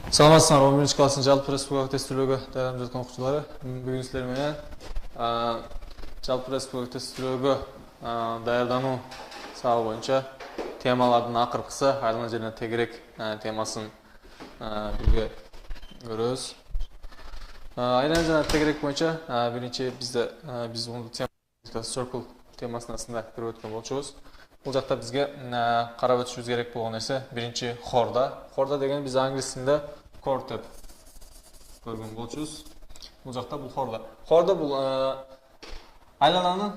Саламатсыздар, 11 класстын жалпы республикалык тестилөөгө даярданып жаткан окуучулары. Бүгүн силер менен жалпы республикалык тестилөөгө даярдануу сабагы боюнча темалардын акыркысы айлана жана тегерек темасын бирге көрөбүз. Айлана жана тегерек боюнча биринчи биз муну circle темасынын астында көрүп өткөн болчубуз. Бул жакта бизге карап өтүшүбүз керек болгон нерсе биринчи хорда. Хорда деген биз англис тилинде chord деп көргөн болчубуз. Бул жакта бул хорда. Хорда бул айлананын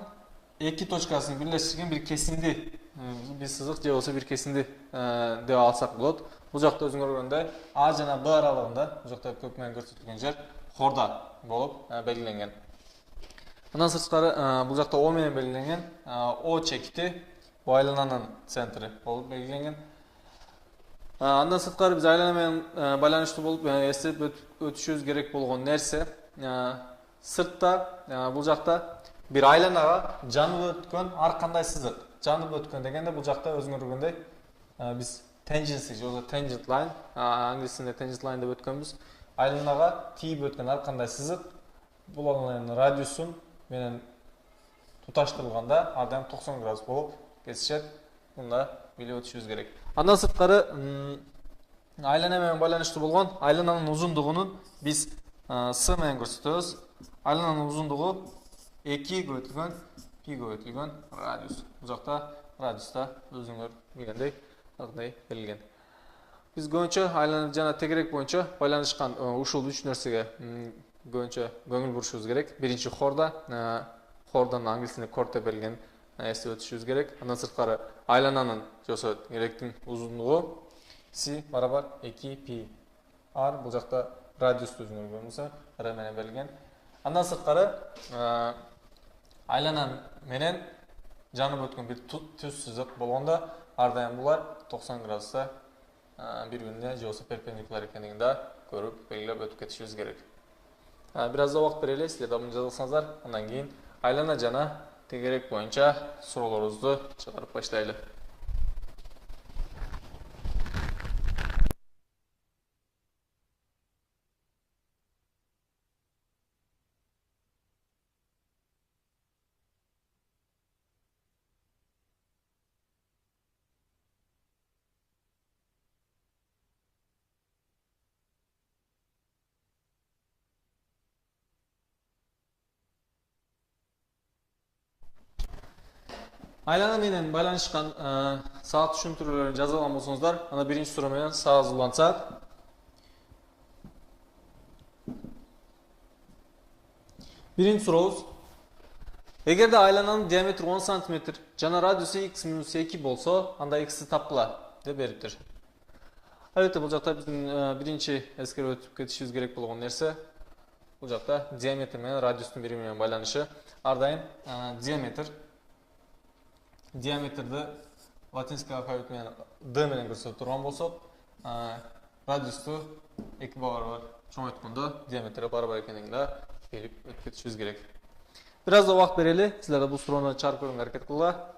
эки точкасын бирлештирген бир кесинди, бир сызык же болбосо бир кесинди деп алсак болот. Бул жакта өзүңөр көргөндөй А жана Б аралыгында, бул жакта көк менен көрсөтүлгөн жер хорда болуп белгиленген. Андан сырткары бул жакта О менен белгиленген, О чекити бул айлананын центри болуп белгиленген. Андан сырткары биз айлана менен байланыштуу болуп эстеп өтүшүбүз керек болгон нерсе сыртта бул жакта бир айланага жанып өткөн ар кандай сызык. Жанып өткөн дегенде бул жакта өзүңөр көргөндөй биз tangent же болбосо tangent line, англис тилинде tangent line деп өткөнбүз. Айланага тийип өткөн ар кандай сызык бул айлананын радиусун менен туташтырылганда ар дайым 90 градус болуп kesişет. Бунда билип өтүшүбүз керек. Андан сырткары айлана менен байланыштуу болгон айлананын узундугунун биз с менен көрсөтөбүз. Айлананын узундугу 2 көбөйтүлгөн пи көбөйтүлгөн радиус. Бул жакта радиуста өзүңөр билгендей андай берилген. Биз көбүнчө айлана жана тегерек боюнча байланышкан ушул үч нерсеге көбүнчө көңүл бурушубуз керек. Биринчи хорда, хордон англис тилинде chord деп берилген эстеп өтүшүбүз керек. Андан сырткары айлананын же болбосо тегеректин узундугу c барабар 2 пи r. Бул жакта радиусту өзүңөр көргөн болсо r менен берилген. Андан сырткары айлана менен жанып өткөн бир түз сызык болгондо ар дайым булар 90 градуста бири-бирине же болбосо перпендикуляр экендигин да көрүп белгилеп өтүп кетишибиз керек. Бир аз убакыт берели, силер да муну жазылсаңыздар, андан кийин айлана жана тегерек боюнча суроолорубузду чыгарып баштайлы. Айлана менен байланышкан саат түшүндүрүүлөрүн жазып алган болсоңуздар, анда биринчи суроо менен саат улантсак. Биринчи сурообуз: эгерде айлананын диаметри 10 см жана радиусу x минус 2 болсо, анда x'ти тапкыла деп бериптир. Албетте бул жакта биздин биринчи эскерип өтүп кетишибиз керек болгон нерсе бул жакта диаметр менен радиустун бири менен байланышы. Ар дайым диаметрди латинский алфавит менен d менен көрсөтүп турган болсок, радиусту 2 барабар чоңойткондо диаметри барабар экендигин да билип өтүп кетишибиз керек. Бир аз убакыт берели, силер да бул суроону чыгарып көрүүгө аракет кылгыла.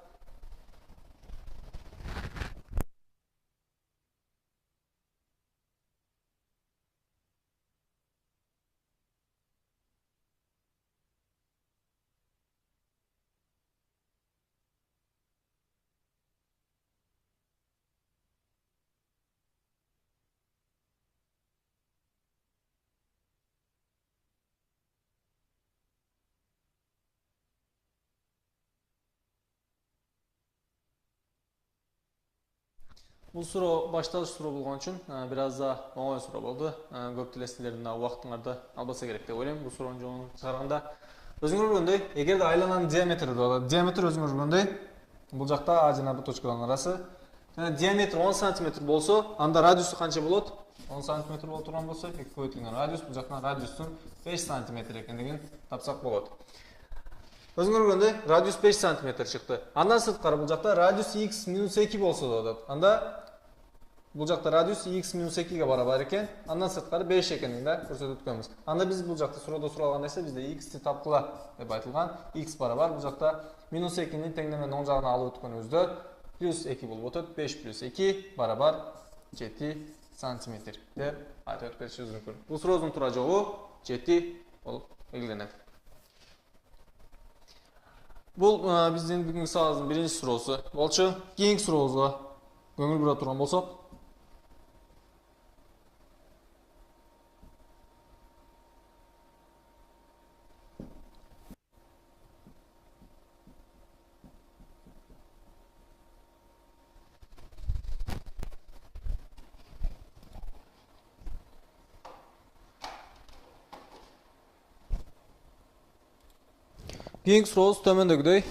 Бул суроо башталыш суроо болгон үчүн бир аз да оңой суроо болду. Көп эле силердин убактыңарды албаса керек деп ойлойм. Бул суроонун жообун чыгарганда өзүңөр көргөндөй, эгерде айлананын диаметри болот, диаметр өзүңөр көргөндөй бул жакта А жана Б точкаларынын арасы. Жана диаметр 10 см болсо, анда радиусу канча болот? 10 см болуп турган болсо, 2 көбөйтүлгөн радиус, бул жактан радиустун 5 см экендигин тапсак болот. Өзүңөр көргөндөй, радиус 5 см чыкты. Андан сырткары бул жакта радиус x минус 2 болсо да болот. Анда бул жакта радиус x минус 2ге барабар экен, андан сырткары 5 экендигин да көрсөтүп өткөнбүз. Анда биз бул жакта суроодо суралган нерсе бизде x'ти тапкыла деп айтылган. X барабар бул жакта минус 2-nin теңдеменин оң жагына алып өткөнүбүздө плюс 2 болуп өтөт. 5 плюс 2 барабар 7 сантиметр деп айтып өтпөшүбүз мүмкүн. Бул суроодун туура жообу 7 болуп белгиленет. Бул биздин бүгүнкү сабагыбыздын биринчи суроосу болчу. Кийинки сурообузга көңүл бура турган болсок, keyingi suroobуз төмөндөгүдөй.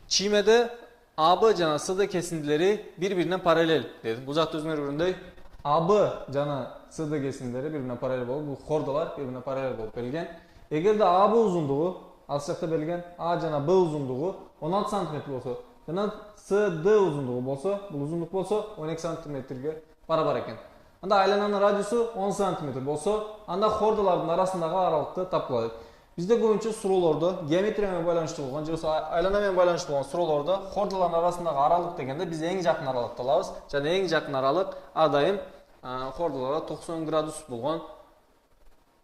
Чиймеде AB жана CD кесиндилери бири-бирине параллель деди. Бул жакта өзүңөр көргөндөй AB жана CD кесиндилери бири-бирине параллель болуп, бул хордолор бири-бирине параллель болуп берилген. Эгерде AB узундугу, ал жакта берилген A жана B узундугу 16 см болсо, жана CD узундугу болсо, бул узундук болсо 12 см барабар экен. Анда айлананын радиусу 10 см болсо, анда хордолордун арасындагы аралыкты тапкыла. Bizde көбүнчө суроолордо геометрия менен байланыштуу болгон же айлана менен байланыштуу болгон суроолордо хордолордун арасындагы аралык дегенде биз эң жакын аралыкты алабыз. Жана эң жакын аралык ар дайым хордолорго 90 градус болгон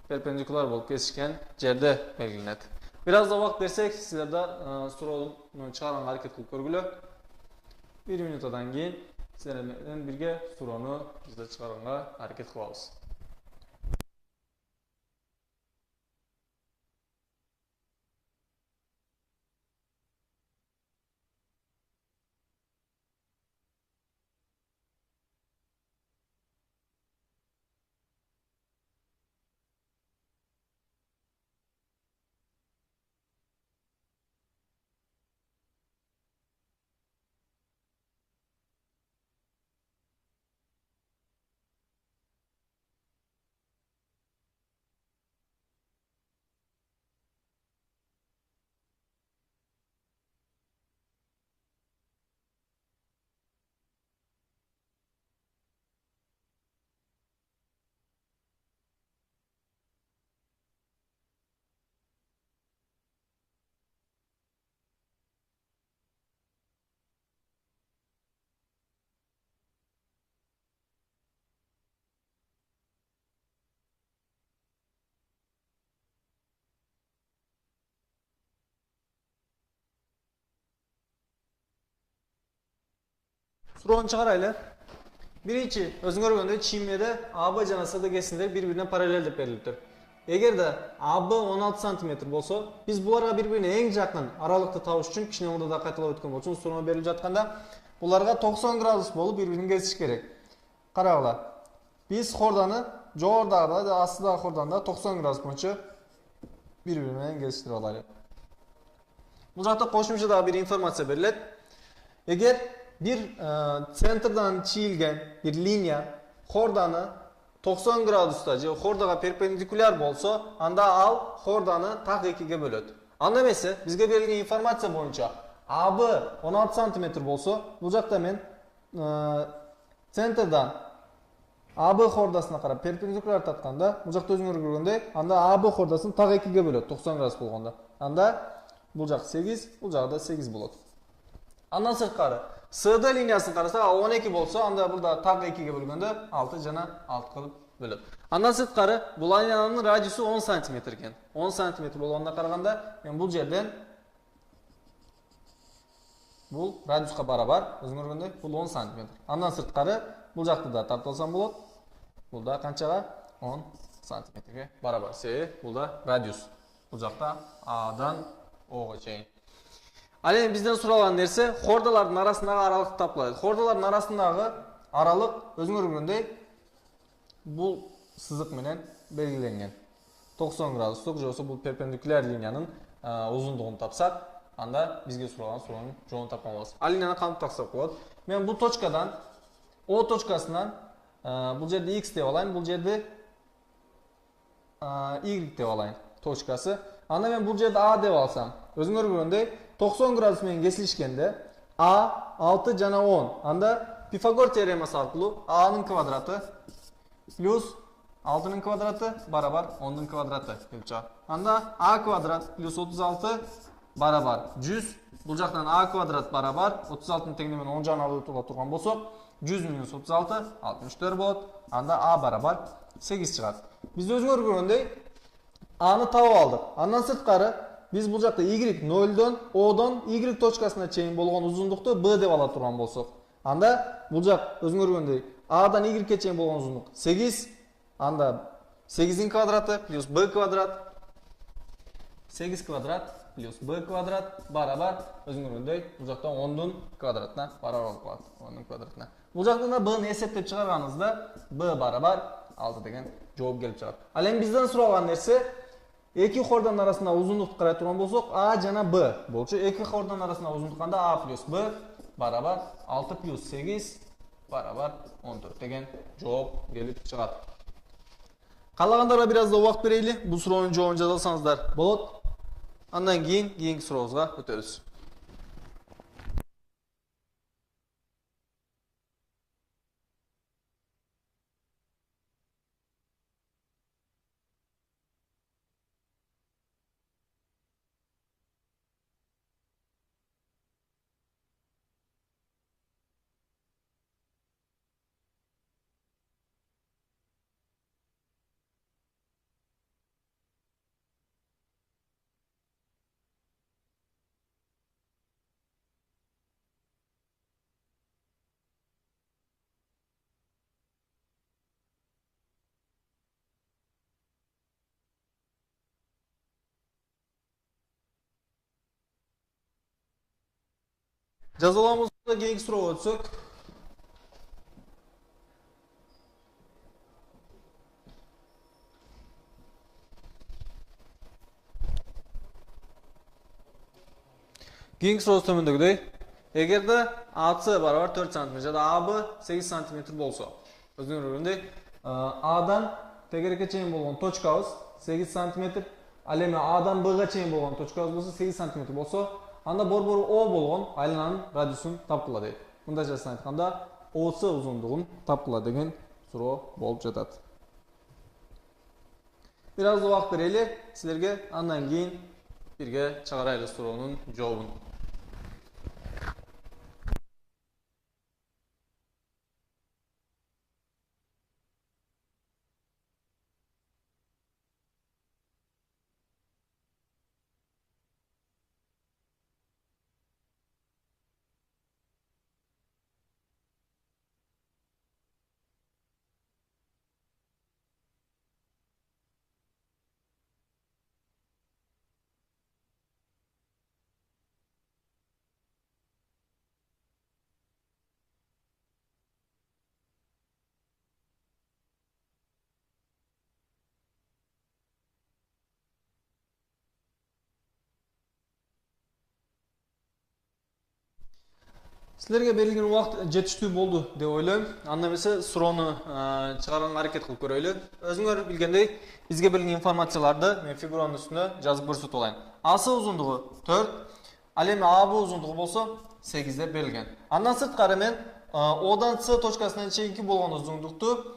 перпендикуляр болуп кесишкен жерде белгиленет. Бир аз да убакыт берсек, силер да суроону чыгарганга аракет кылып көргүлө. 1 минуттан кийин силер менен бирге суроону бизде чыгарганга аракет кылабыз. Суроону чыгарайлы. Биринчи, өзүңөр көргөндөй чиймеде AB жана CD кесиндери бири-бирине параллель деп берилиптир. Эгерде AB 16 см болсо, биз буларга бири-бирине эң жакын аралыкты табыш үчүн кичине мурда да кайталап өткөн болчу, суроо берилип жатканда буларга 90 градус болуп бири-бирин кесиш керек. Карагыла. Биз хорданы жогорудагы да астыдагы хорданы да 90 градус боюнча бири-бири менен кесиштирип алайлы. Бул жакта кошумча дагы бир информация берилет. Эгер bir center'dan çiğilgen bir linya hordanı 90 gradusta же хордаға перпендикуляр болсо, анда ал хорданы так экиге бөлөт. Анда эмесе бизге берилген информация боюнча AB 16 см болсо, бул жакта мен центрдан AB хордасына карап перпендикуляр татканда, бул жакта өзүңөр көргөндөй, анда AB хордасын так экиге бөлөт 90 градус болгондо. Анда бул жак 8, бул жагы да 8 болот. Андан сырткары CD линиясын карасак 12 болсо, анда булда так 2ге бөлгөндө 6 жана 6 кылып бөлөт. Андан сырткары бул линиянын радиусу 10 см экен. 10 см болгонуна караганда мен бул жерден бул радиуска барабар, өзүңөр көргөндөй бул 10 см. Андан сырткары бул жакты да тартып алсам болот. Бул да канчага? 10 см барабар. Себеби бул да радиус. Бул жакта Адан Ого чейин. Ал эми бизден суралган нерсе хордолордун арасындагы аралыкты тапкылайт. Хордолордун арасындагы аралык өзүңөр көргөндөй бул сызык менен белгиленген. 90 градустук же болбосо бул перпендикуляр линиянын узундугун тапсак, анда бизге суралган суроонун жообун тапкан болобуз. Ал линияны кантип тапсак болот? Мен бул точкадан O точкасынан бул жерде X деп алайын, бул жерде Y деп алайын точкасы. Анда мен бул жерде A деп алсам, өзүңөр көргөндөй 90 градус менен кесилишкенде A 6 жана 10. Анда Пифагор теоремасы аркылуу A'нын квадраты плюс 6'нын квадраты барабар 10'нын квадраты келип чыгат. Анда A квадрат плюс 36 барабар 100. Бұл жақтан a квадрат барабар 36-ны теңдемен 10 жағына алып өтуге тұрған болсақ, 100 минус 36 64 болады. Анда a барабар 8 шығады. Біз өзіңер көргендей a-ны тауып алдық. Андан сырткары biz бұл жақта y 0-дан o-дан y точкасына чейін болған ұзындықты b деп ала тұрған болсақ. Анда бұл жақ өзіңер көргендей a-дан y-ке чейін болған ұзындық 8. Анда 8-дің квадраты плюс b квадрат 8 квадрат плюс b квадрат барабар өзіңер көргендей бұл жақта 10-дің квадратына барабар болады. 10-ның квадратына. Бұл жақтан b-ны есептеп шығарғаныңызда b барабар 6 деген жауап келіп шығады. Ал енді бізден сұралған нәрсе екі хордан арасында ұзындықты қарай тұрған болсақ, a жана b болчу. Екі хордан арасында ұзындық қанда a плюс b барабар 6 плюс 8 барабар 14 деген жауап келіп шығады. Қалағандарға біраз да уақыт берейлі. Бұл сұраудың жауабын жазалсаңыздар болады. Андан кейінгі сұрауымызға өтеміз. Жазаламызда кейінгі сұрауға өтсек. Кейінгі сұрауыз төмендегідей. Егерде AC барабар 4 см жада AB 8 см болса. Өзіңіз көргендей, A-дан тегерекке чейін болған точкабыз 8 см, ал эми A-дан B-ға чейін болған точкабыз болса 8 см болса, анда бор-бор O болған айлананың радиусын тапқыла дейді. Мұнда жасын айтқанда OC ұзындығын тапқыла деген сұрау болып жатады. Biraz уақыт берейлі, сілерге андан кейін бірге чығарайлы сұрауының жауабын. Сілерге берілген уақыт жетіштүү болды деп ойлаймын. Анда эмесе суроону чыгарганга аракет кылып көрөйлү. Өзүңөр билгендей, бизге берилген информацияларды мен фигуранын үстүнө жазып көрсөтүп алайын. AC узундугу 4, ал эми AB узундугу болсо 8 деп берилген. Андан сырткары мен O'дан C точкасына чейинки болгон узундукту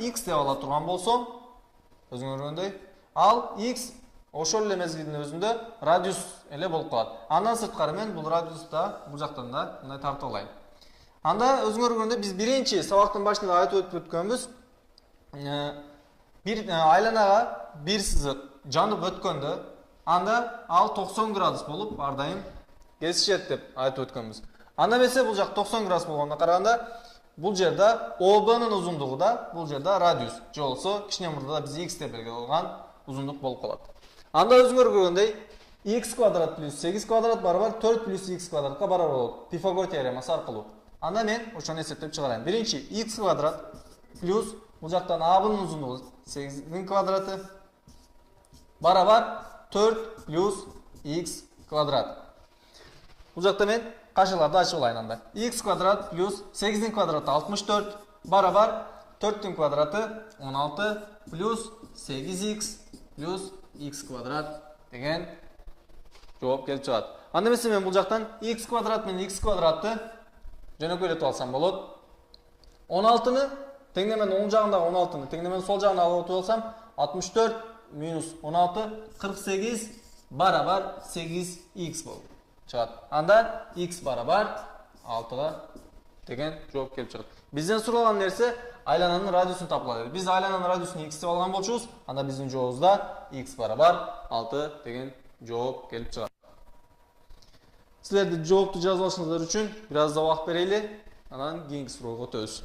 X деп ала турган болсом, өзүңөр көргөндөй, ал X ошол эле мезгилдин өзүндө радиус эле болуп калат. Андан сырткары мен бул радиуста бул жактан да мындай тартып алайын. Анда өзүңөр көргөндөй биз биринчи сабактын башында айтып өткөнбүз. Бир айланага бир сызык жанып өткөндө, анда ал 90 градус болуп ар дайым кесишет деп айтып өткөнбүз. Анда эмесе бул жак 90 градус болгондо караганда бул жерде OB-нын узундугу да бул жерде радиус же болсо кичине мурда биз X деп белгилеп алган узундук болуп калат. Анда өзүңөр көргөндөй x квадрат плюс 8 квадрат барабар 4 плюс x квадратка барабар болот. Пифагор теоремасы аркылуу. Анда мен ошону эсептеп чыгарайын. Биринчи x квадрат плюс бул жактан a-нын узундугу 8-nin квадраты барабар 4 плюс x квадрат. Бул жакта мен кашыларды ачып алайын анда. x квадрат плюс 8-nin квадраты 64 барабар 4-ün квадраты 16 плюс 8x плюс x квадрат деген жооп келип чыгат. Анда эмесе мен бул жактан x квадрат менен x квадратты жөнөкөйлөтүп алсам болот. 16-ны теңдемен оң жагындагы 16-ны теңдемен сол жагына алып өтүп алсам 64 минус 16 48 barabar 8x bo'ldi. Chiqadi. Anda x barabar 6'ga degan javob kelib chiqadi. Bizden so'ralgan narsa aylananın radiusini topiladi. Biz aylananın radiusini x deb olgan bo'lamiz. Anda bizning javobimizda x barabar 6 degan javob kelib chiqadi. Sizlarga javobni yozib olishingizlar uchun biraz da vaqt beraylik. Anan keyingi so'rovga o'tamiz.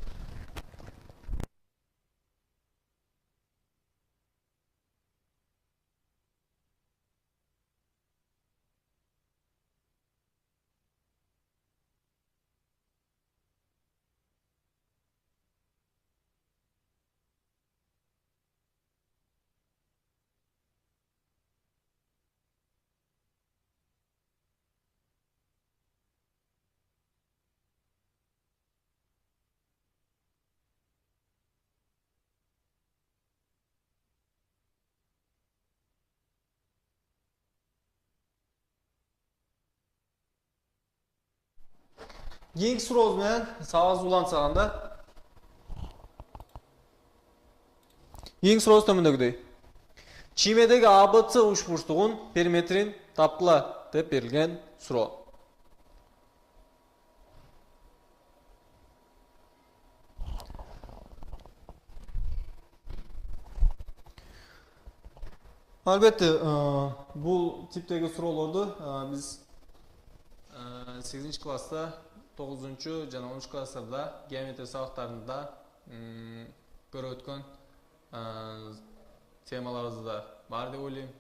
Keyingi so'rovimiz bilan savol ulansa keyingi so'rovimiz tomondagidek. Çimedagi ABC uchburchlig'in perimetrin topla deb berilgan so'rov. Albatta, bu tipdagi so'rovlarni biz 8-klassda, 9 jana 10-klasslarda geometriya sabaqlarida ko'rib o'tgan temalarimizda bor deb o'ylayman.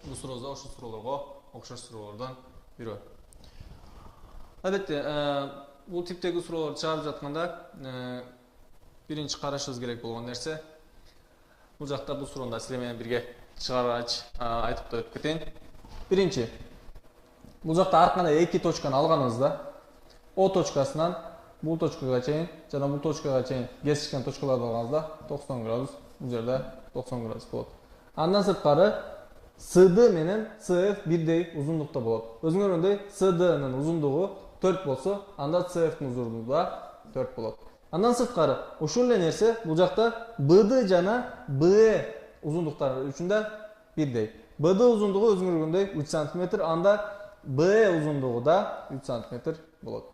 Bu so'rovlar o'sha so'rovlarga o'xshash so'rovlardan biri. Albatta, bu tipdagi so'rovlar chiqarib жатқанда birinchi qarashingiz kerak bo'lgan narsa bu жақта bu so'rovda sizlar bilan birga chiqarib aytib o'tib ketayin. Birinchi, bu жақта har qanday ikki точканы alganingizda O точкасынан bu точкаga chayin, jana bu точкаga chayin kesishgan точкаларды alganingizda 90 gradus, bu yerda 90 gradus bo'ladi. Andan sirtqari CD менен CF birday uzunlukta bo'ladi. O'zingizga o'rnday CD ning uzunluğu 4 bo'lsa, anda CF ning uzunluğu da 4 bo'ladi. Andan sirtqari o'shunday narsa bu жақта BD jana BE uzunluqlari uchunda birday. BD uzunluğu o'zingizga o'rnday 3 cm, anda BE uzunluğu da 3 cm bo'ladi.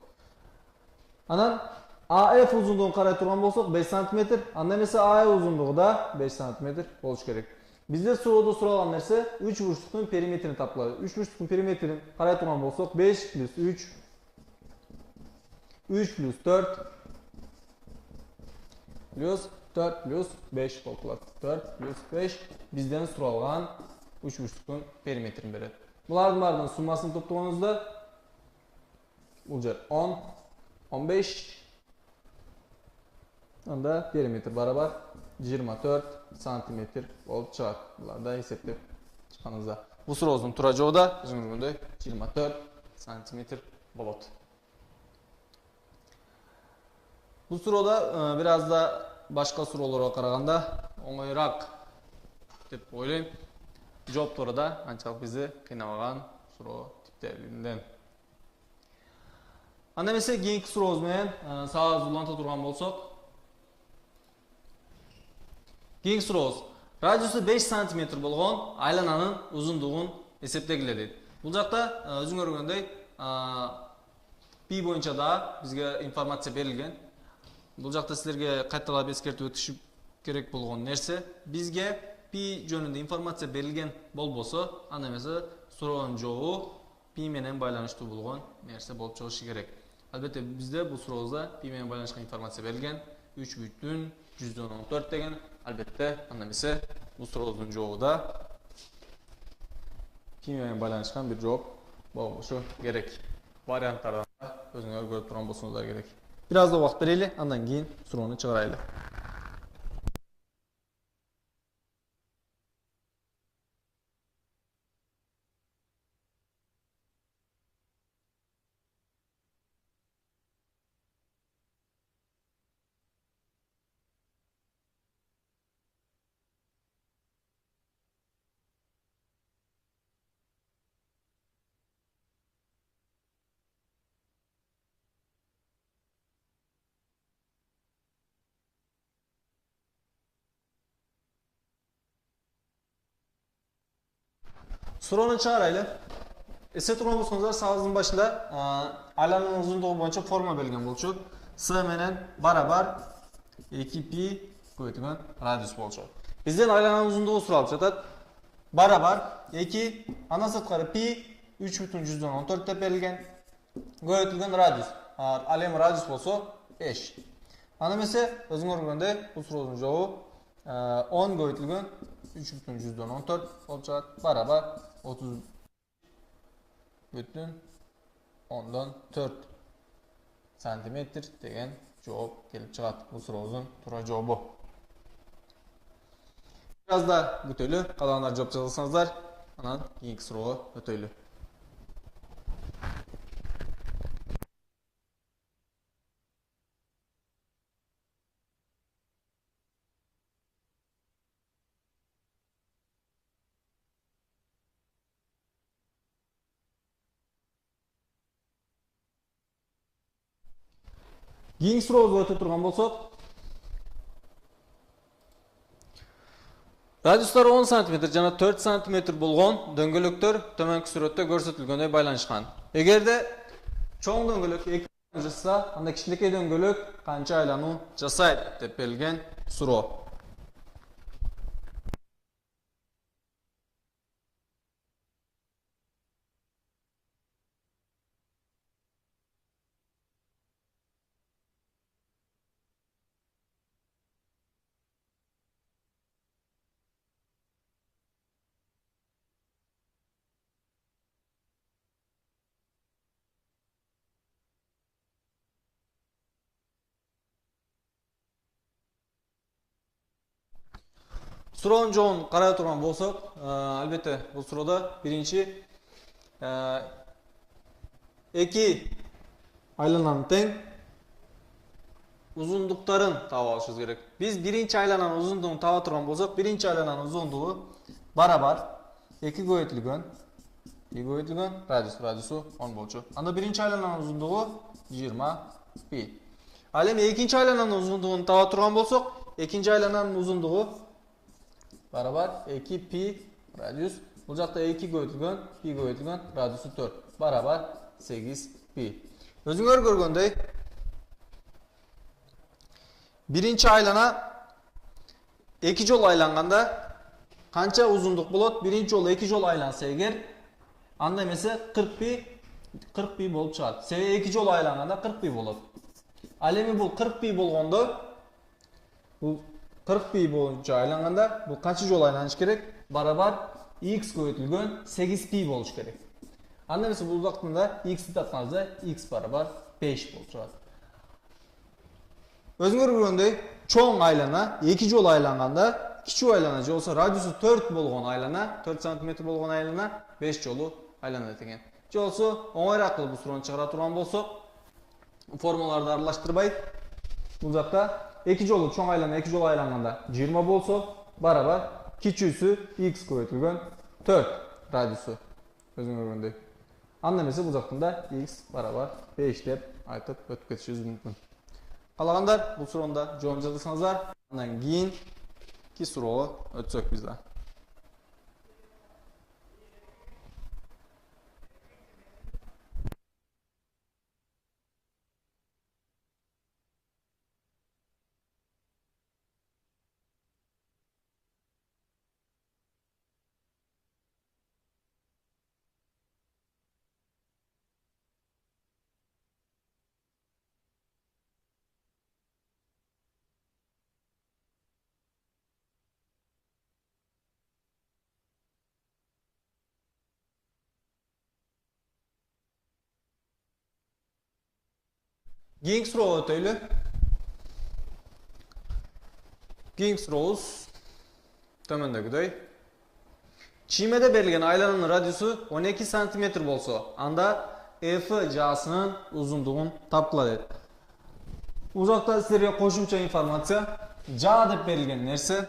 Anan AF uzunluğunu qaray turgan bolsak 5 cm, anda mesela AE uzunluğu da 5 cm bo'lishi kerak. Bizde so'rovda so'ralgan narsa 3 burchliqning perimetrini topiladi. 3 burchliqning perimetrini qaray turgan bolsak 5 plus 3 3 plus 4 plus 4 plus 5 bo'lib qoladi. 4 plus 5 bizden so'ralgan 3 burchliqning perimetrini beradi. Bularning barining summasini to'plaganingizda bu yer 10 15 anda perimetr barabar 24 cm bo'lib chiqadi. Bularda hisoblab chiqqaningizda bu so'rovning turajovi da o'zingizga 24 cm bo'ladi. Bu so'rovda biraz da boshqa so'rovlarga qaraganda o'ng'ayroq deb o'ylayman. Javoblar da anchalik bizni qiynamagan so'rov tiplaridan. Anda mesela keyingi so'rovimiz bilan savol ulanta turgan bo'lsak, keyingi so'rovimiz radiusi 5 cm bo'lgan aylananing uzunligini hisoblagila deydi. Bu жақта o'zing ko'rgandek pi bo'yicha da bizga informatsiya berilgan. Bu жақта sizlarga qaytalab eskертib o'tish kerak bo'lgan narsa, bizga pi jönünde informatsiya berilgan bo'lsa, anda mesela so'rovning javobi pi bilan baylanishli bo'lgan narsa bo'lib chiqishi kerak. Albatta bizde bu so'rovda pi bilan baylanishgan informatsiya berilgan 3,114 degan. Albatta, anda mesela bu so'rovning javobida pi bilan baylanishgan bir javob bo'lishi kerak. Variantlardan o'zingizlar ko'rib turgan bo'lsangiz kerak. Biraz da vaqt beraylik, andan keyin so'rovni chiqaraylik. Suroni çağıraylı. Ese turgan bolsаңыздар сабыздын başında aylananın uzunluğu boyunca forma belgen bolчу. S menen barabar 2 pi koyduğun radius bolчу. Bizden aylananın uzunluğu suralып жатат. Barabar 2 ana sırtkarı pi 3,14 dep berilgen. Koyduğun radius. Al endi radius bolsa 5. Ana mese özüңөр көргөндөй бул суроодун жообу 10 көбөйтүлгөн 3,14 болуп чыгат. Barabar 30 бүтүн 10-4 сантиметр деген жооп келип чыгат. Бул суроодун туура жообу. Biraz da күтөлү, калгандар жооп жазсаңыздар, анан кийинки суроого өтөйлү. Кийинки сурообузга өтө турган болсок, радиустары 10 см жана 4 см болгон дөңгөлөктөр төмөнкү сүрөттө көрсөтүлгөндөй байланышкан. Эгерде чоң дөңгөлөк 2 айлануу жасаса, анда кичинекей дөңгөлөк канча айлануу жасайт деп берилген суроо. Суроонун жообун карай турган болсок, албетте бул суроодо биринчи эки айлананын тең узундуктарын таап алышыбыз керек. Биз биринчи айлананын узундугун таба турган болсок, биринчи айлананын узундугу барабар 2 көбөйтүлгөн радиусу 10 болчу. Анда биринчи айлананын узундугу 20 пи. Ал эми экинчи айлананын узундугун таба турган болсок, экинчи айлананын узундугу barabar 2 pi radius. Бул жакта 2 көбөйтүлгөн радиусу 4 barabar 8 pi. Өзүңөр көргөндөй биринчи айлана 2 жолу айланганда канча узундук болот? Биринчи жолу 2 жолу айланса эгер, анда эмесе 40 pi болуп чыгат. Себеби 2 жолу айланганда 40 pi болот. Ал эми бул 40 pi болгондо, бул 40 pi боюнча айланганда бул канча жолу айланыш керек? Барабар x көбөйтүлгөн 8 pi болуш керек. Анда эмесе бул убактында x'ти тапканыбызда x барабар 5 болуп чыгат. Өзүңөр көргөндөй чоң айлана 2 жолу айланганда, кичүү айлана же болсо радиусу 4 болгон айлана, 4 см болгон айлана 5 жолу айланат экен. Же болсо оңойраак кылып бул суроону чыгара турган болсок, формулаларды аралаштырбай, бул жакта 2 жолу чоң айлана 2 жолу айланганда 20 болсо, барабар кичүүсү x көбөйтүлгөн 4 радиусу. Өзүңөр көргөндөй. Анда эмесе бул жактында x барабар 5 деп айтып өтүп кетишибиз мүмкүн. Калагандар бул суроонда жообун жазсаңыздар, андан кийинки суроого өтсөк биз да. Keyingi suroого өтөйлү. Keyingi сурообуз төмөндөгүдөй. Чиймеде берилген айлананын радиусу 12 см болсо, анда F жаасынын узундугун тапкыла дейт. Бул жакта силерге кошумча информация. Жаа деп берилген нерсе.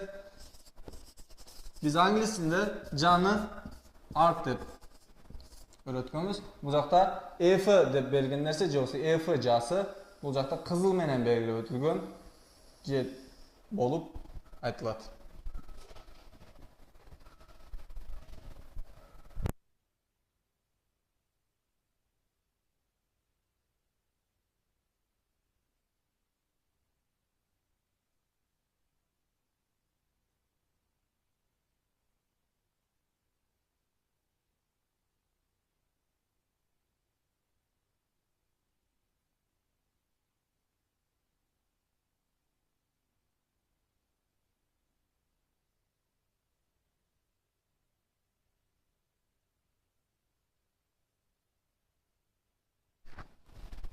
Биз англис тилинде жааны arc деп öğreткөнбүз. Бул жакта F деп берилген нерсе же болсо F жаасы бул жакта кызыл менен белгилеп өтүлгөн же болуп айтылат.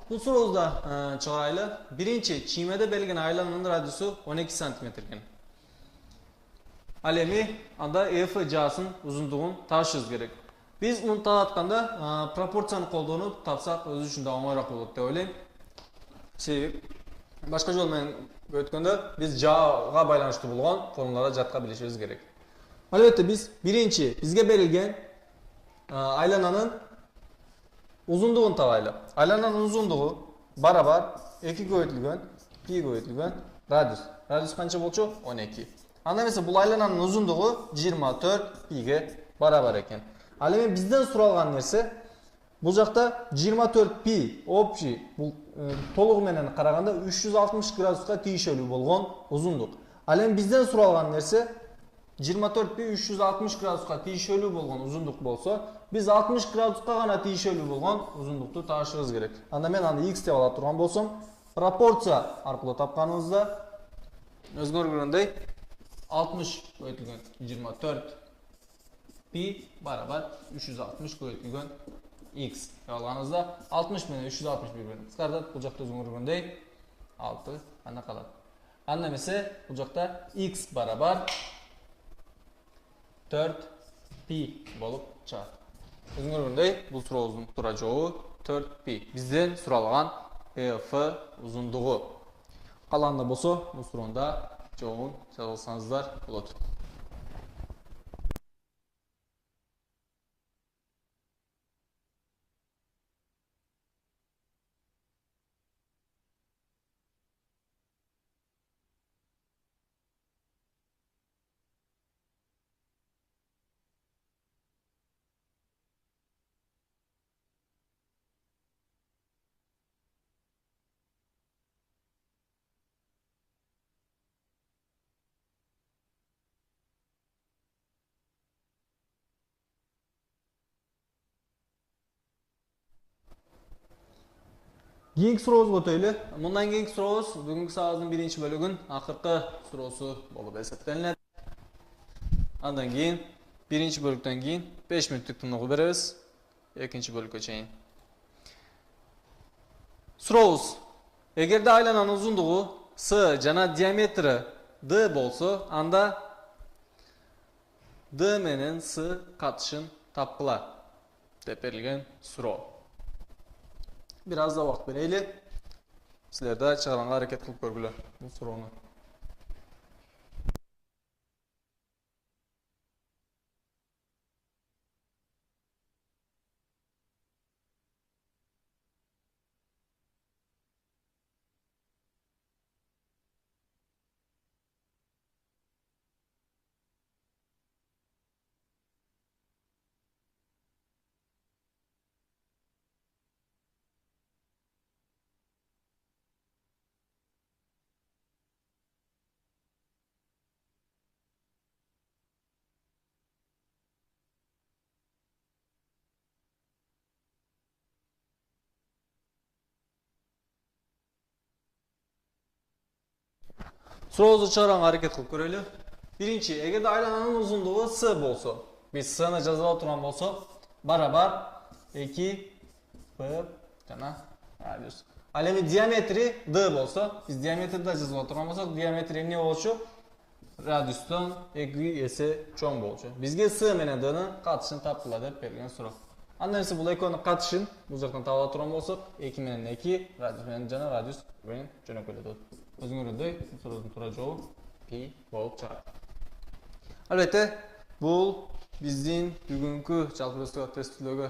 Bu so'rovda chiqaraylik. Birinchi chimada berilgan aylanmaning radiusi 12 cm ekan. Alemi anda F jasın uzunluğun taşıyız gerek. Biz bunu tanıtkanda proporsiyonu kolduğunu tapsak özü üçün de oңайыраак болот деп ойлойм. Себеп башка жол менен өткөндө biz jaga байланыштуу болгон формулаларды жатка билишибиz керек. Албетте biz birinchi bizge berilgen aylananın uzunluğunu табайлы. Aylananın uzunluğu barabar 2 көбөйтүлгөн pi көбөйтүлгөн радиус. Радиус канча болчу? 12. Анда эмесе бул айлананын узундугу 24 пиге барабар экен. Ал эми бизден суралган нерсе бул жакта 24 пи общий бул толугу менен караганда 360 градуска тийшелүү болгон узундук. Ал эми бизден суралган нерсе 24 пи 360 градуска тийшелүү болгон узундук болсо, биз 60 градуска гана тийшелүү болгон узундукту табышыбыз керек. Анда мен аны x деп ала турган болсом, пропорция аркылуу тапканыбызда өзгөргөндөй 60 көбөйтүлгөн 24 пи барабар 360 көбөйтүлгөн x алганыбызда 60 менен 360 бири-бирине кыскартат. Бул жакта өзгөргөндөй 6 гана калат. Анда эмесе бул жакта x барабар 4 пи болуп чыгат. Өзгөргөндөй бул сурообуздун туура жообу 4 пи. Бизден суралган f узундугу. Калганда болсо бул суроонда жообун жаза алсаңыздар болот. Keyingi suroobuzga өтөйлү. Мындан кийинки сурообуз бүгүнкү сабактын биринчи бөлүгүнүн акыркы суроосу болуп эсептелинет. Андан кийин биринчи бөлүктөн кийин 5 мүнөттүк тыныгуу беребиз. Экинчи бөлүккө чейин. Сурообуз: эгерде айлананын узундугу s жана диаметри d болсо, анда d менен s катышын тапкыла деп берилген суроо. Biraz da vakt bereyli. Sizler de çıkaranга hareket kılıp görgülü bu sorunu. Suroobузду чыгарганга аракет кылып көрөлү. Биринчи, эгерде айлананын узундугу s болсо, биз s-ны жазып ала турган болсок, барабар 2 p жана радиус. Ал эми диаметри d болсо, биз диаметрди да жазып ала турган болсок, диаметри эмне болчу? Радиустон 2 эсе чоң болчу. Бизге s менен d-нын катышын тапкыла деп берилген суроо. Анда эмесе бул экөөнүн катышын бул жактан таба ала турган болсок, 2 менен 2 радиус менен жана радиус менен жөнөкөйлөтөт. Өзүңөрдөй суроодун туура жообу пи болуп чыгат. Албетте, бул биздин бүгүнкү жалпы ырыстык тестилөөгө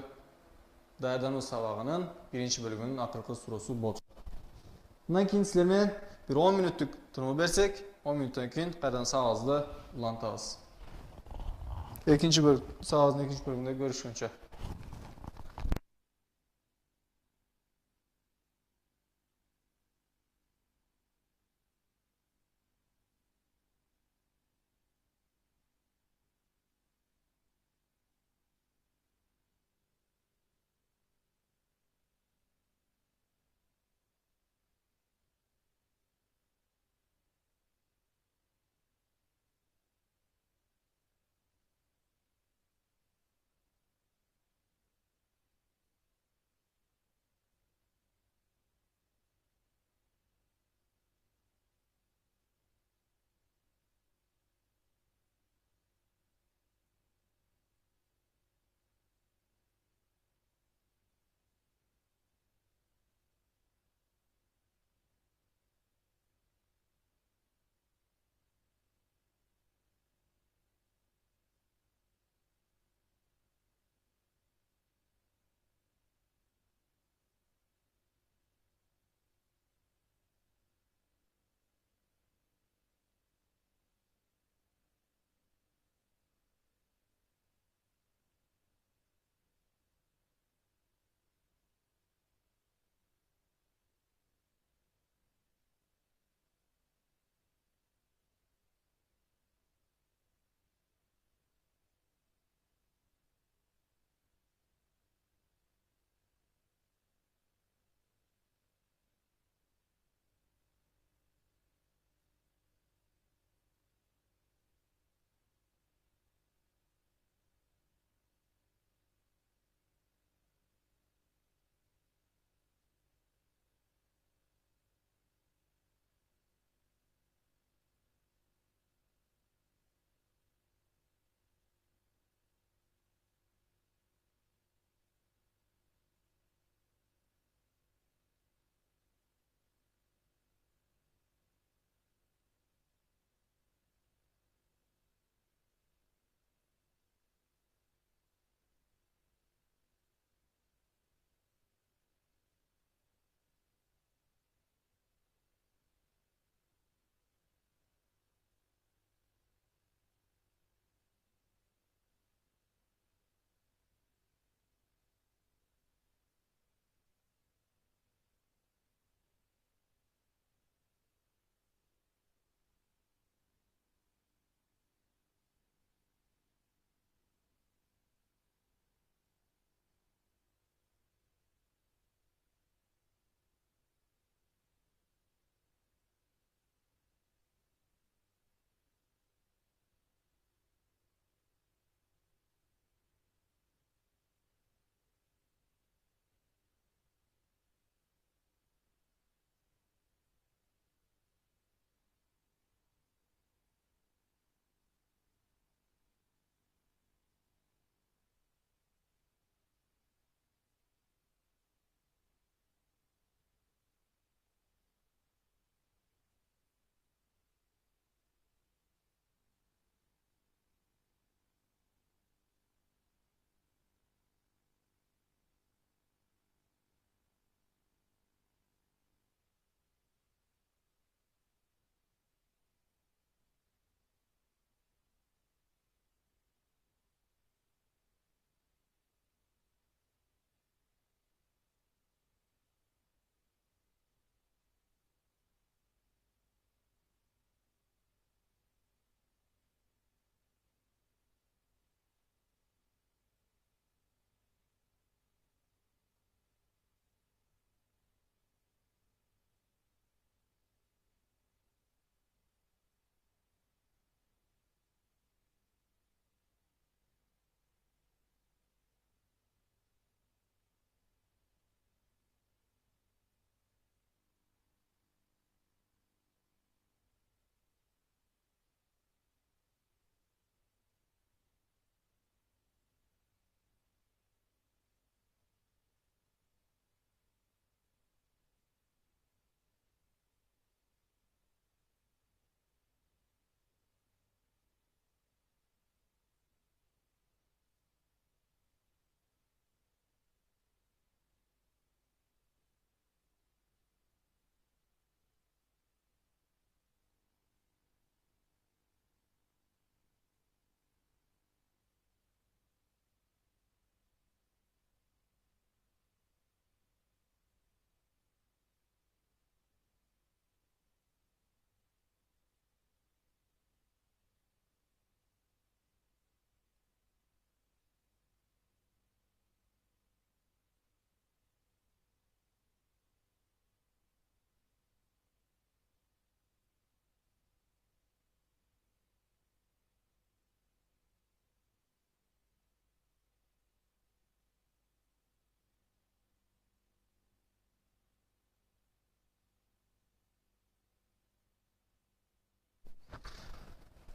даярдануу сабагынын биринчи бөлүгүнүн акыркы суроосу болчу. Мындан кийин силер менен бир 10 мүнөттүк тынуу берсек, 10 мүнөттөн кийин кайрадан сабагыбызды улантабыз. Экинчи бөлүк, сабагыбыздын экинчи бөлүгүндө көрүшкөнчө.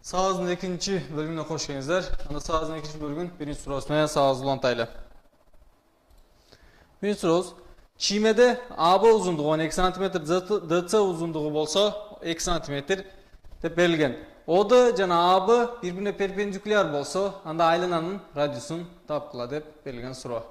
Sağızın ikinci bölümüne hoş geldinizler. Anda sağızın ikinci bölümün birinci sorusuna sağız ulantaylı. Birinci sorumuz. Çiğmede AB uzunluğu 12 cm, DC uzunluğu bolsa 2 cm dep berilgen. O da jana AB birbirine perpendiküler bolsa, anda aylananın radiusun tapkıla dep berilgen soru.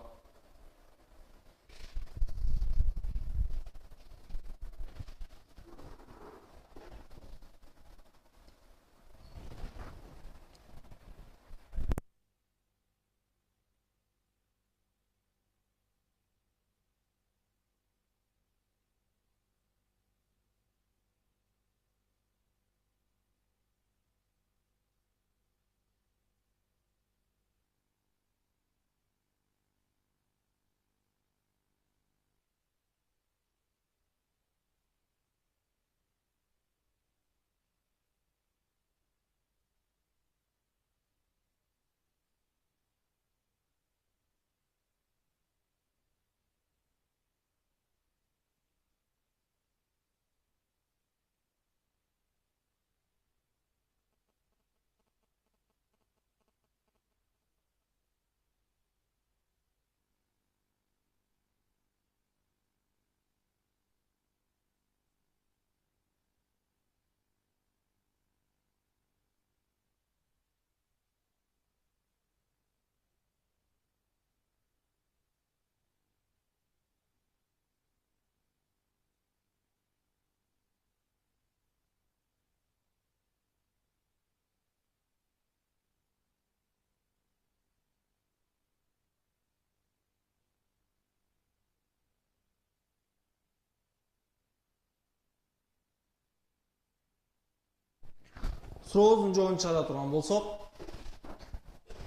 Sorumuzun cevabını turgan bolsok,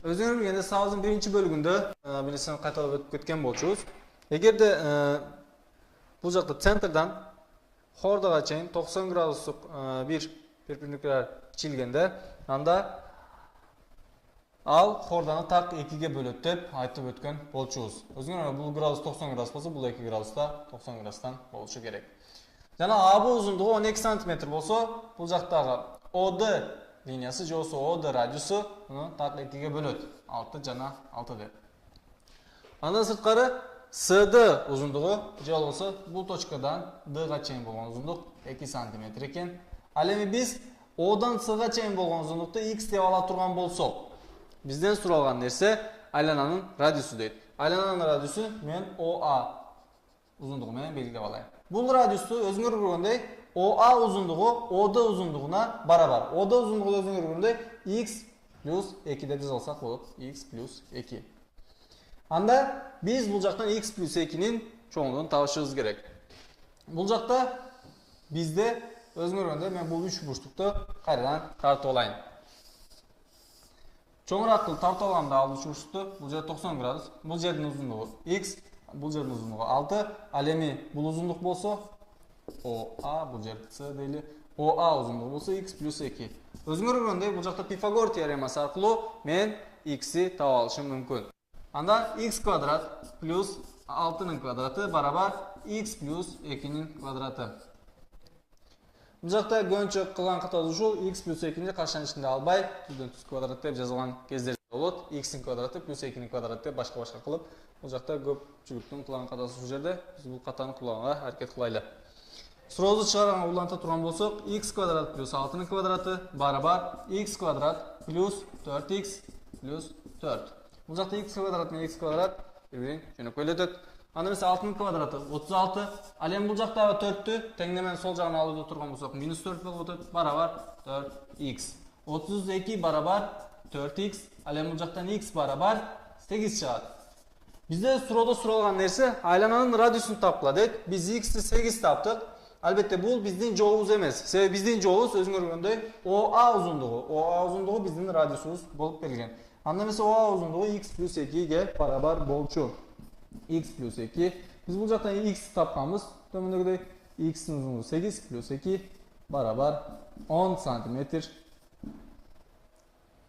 özüңөр bilgende sağızın birinci bölümünde birisini qaytalap ötüp ketken bolчубуз. Эгерде бул жакта центрдан хордага чейин 90 градустук bir перпендикуляр чилгенде, анда ал хорданы так 2ге бөлөт деп айтып өткөн болчубуз. Өзүңөр бул градус 90 градус болсо, бул 2 градуста 90 градустан болушу керек. Жана АБ узундугу 12 см болсо, бул жактагы ОД линиясы же болсо ОД радиусу так 2ге бөлөт. 6 жана 6 деп. Андан сырткары СД узундугу же болсо бул точкадан Дга чейин болгон узундук 2 см экен. Ал эми биз Одан Сга чейин болгон узундукту X деп ала турган болсок, бизден суралган нерсе айлананын радиусу дейт. Айлананын радиусу мен ОА узундугу менен белгилеп алайын. Бул радиусту өзүңөр көргөндөй ОА узундугу ОД узундугуна барабар. ОД узундугу өзүңөр көргөндөй X плюс 2 деп жазалсак болот. X плюс 2. Анда биз бул жактан X плюс 2'nin чоңдугун табышыбыз керек. Бул жакта бизде өзүңөр көргөндөй мен бул 3 бурчтукту кайрадан тартып алайын. Чоңураак кылып тартып алганда ал 3 бурчтукту бул жер 90 градус. Бул жердин узундугу X, бул жердин узундугу 6. Ал эми бул узундук болсо ОА, бул жер С дейли. ОА узундугу болсо X плюс 2. Өзүңөр көргөндөй бул жакта Пифагор теоремасы аркылуу мен X'и таап алышым мүмкүн. Анда X квадрат плюс 6'нын квадраты барабар X плюс 2'нин квадраты. Бул жакта көбүнчө кылган катабыз ушул X плюс 2'ни каршынын ичинде албай, түздөн түз квадрат деп жазылган кездер болот. X'ин квадраты плюс 2'нин квадраты деп башка кылып, бул жакта көпчүлүктүн кылган катасы ушул жерде. Биз бул катаны кулланганга аракет кылайлы. Суроозду чыгарганга уланта турган болсок, X квадрат плюс 6'нын квадраты барабар X квадрат плюс 4X плюс 4. Бул жакта X квадрат менен X квадрат бири-бирин жөнөкөй өтөт. Анда эмесе 6'нын квадраты 36. Ал эми бул жактагы 4'тү теңдеменин сол жагына алуууда турган болсок, минус 4 болуп өтөт, барабар 4x. 32 барабар 4x. Ал эми бул жактан x барабар 8 чыгат. Бизде суроодо суралган нерсе айлананын радиусун тапкыла дейт. Биз x'ти 8 таптык. Албетте бул биздин жообуз эмес. Себеби биздин жообуз өзүңөр көргөндөй ОА узундугу. ОА узундугу биздин радиусубуз болуп берилген. Анда эмесе ОА узундугу x плюс 2ге барабар болчу. X плюс 2. Biz bu жактан x тапканбыз. Төмөндөгүдөй x'in узундугу 8 плюс 2 барабар 10 см.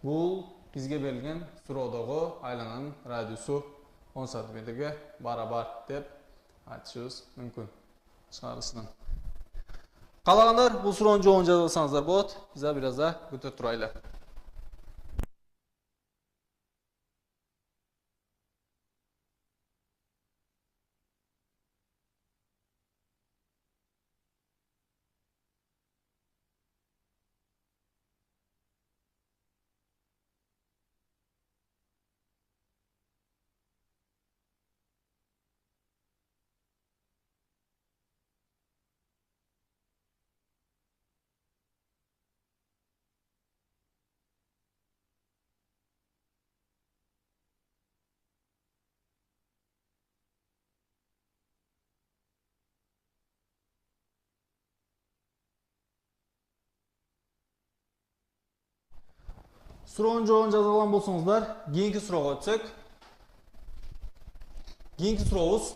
Бул бизге берилген суроодогу айлананын радиусу 10 см барабар деп айтышыбыз мүмкүн. Чыгарылышынан. Қалағандар бұл сұраудың жауабын жазып алсаңыздар болады. Біз biraz da күтіп тұрайлы. Сұраудың жауабын жазып алған болсаңыздар, кейінгі сұрауға өтсек. Кейінгі сұрауымыз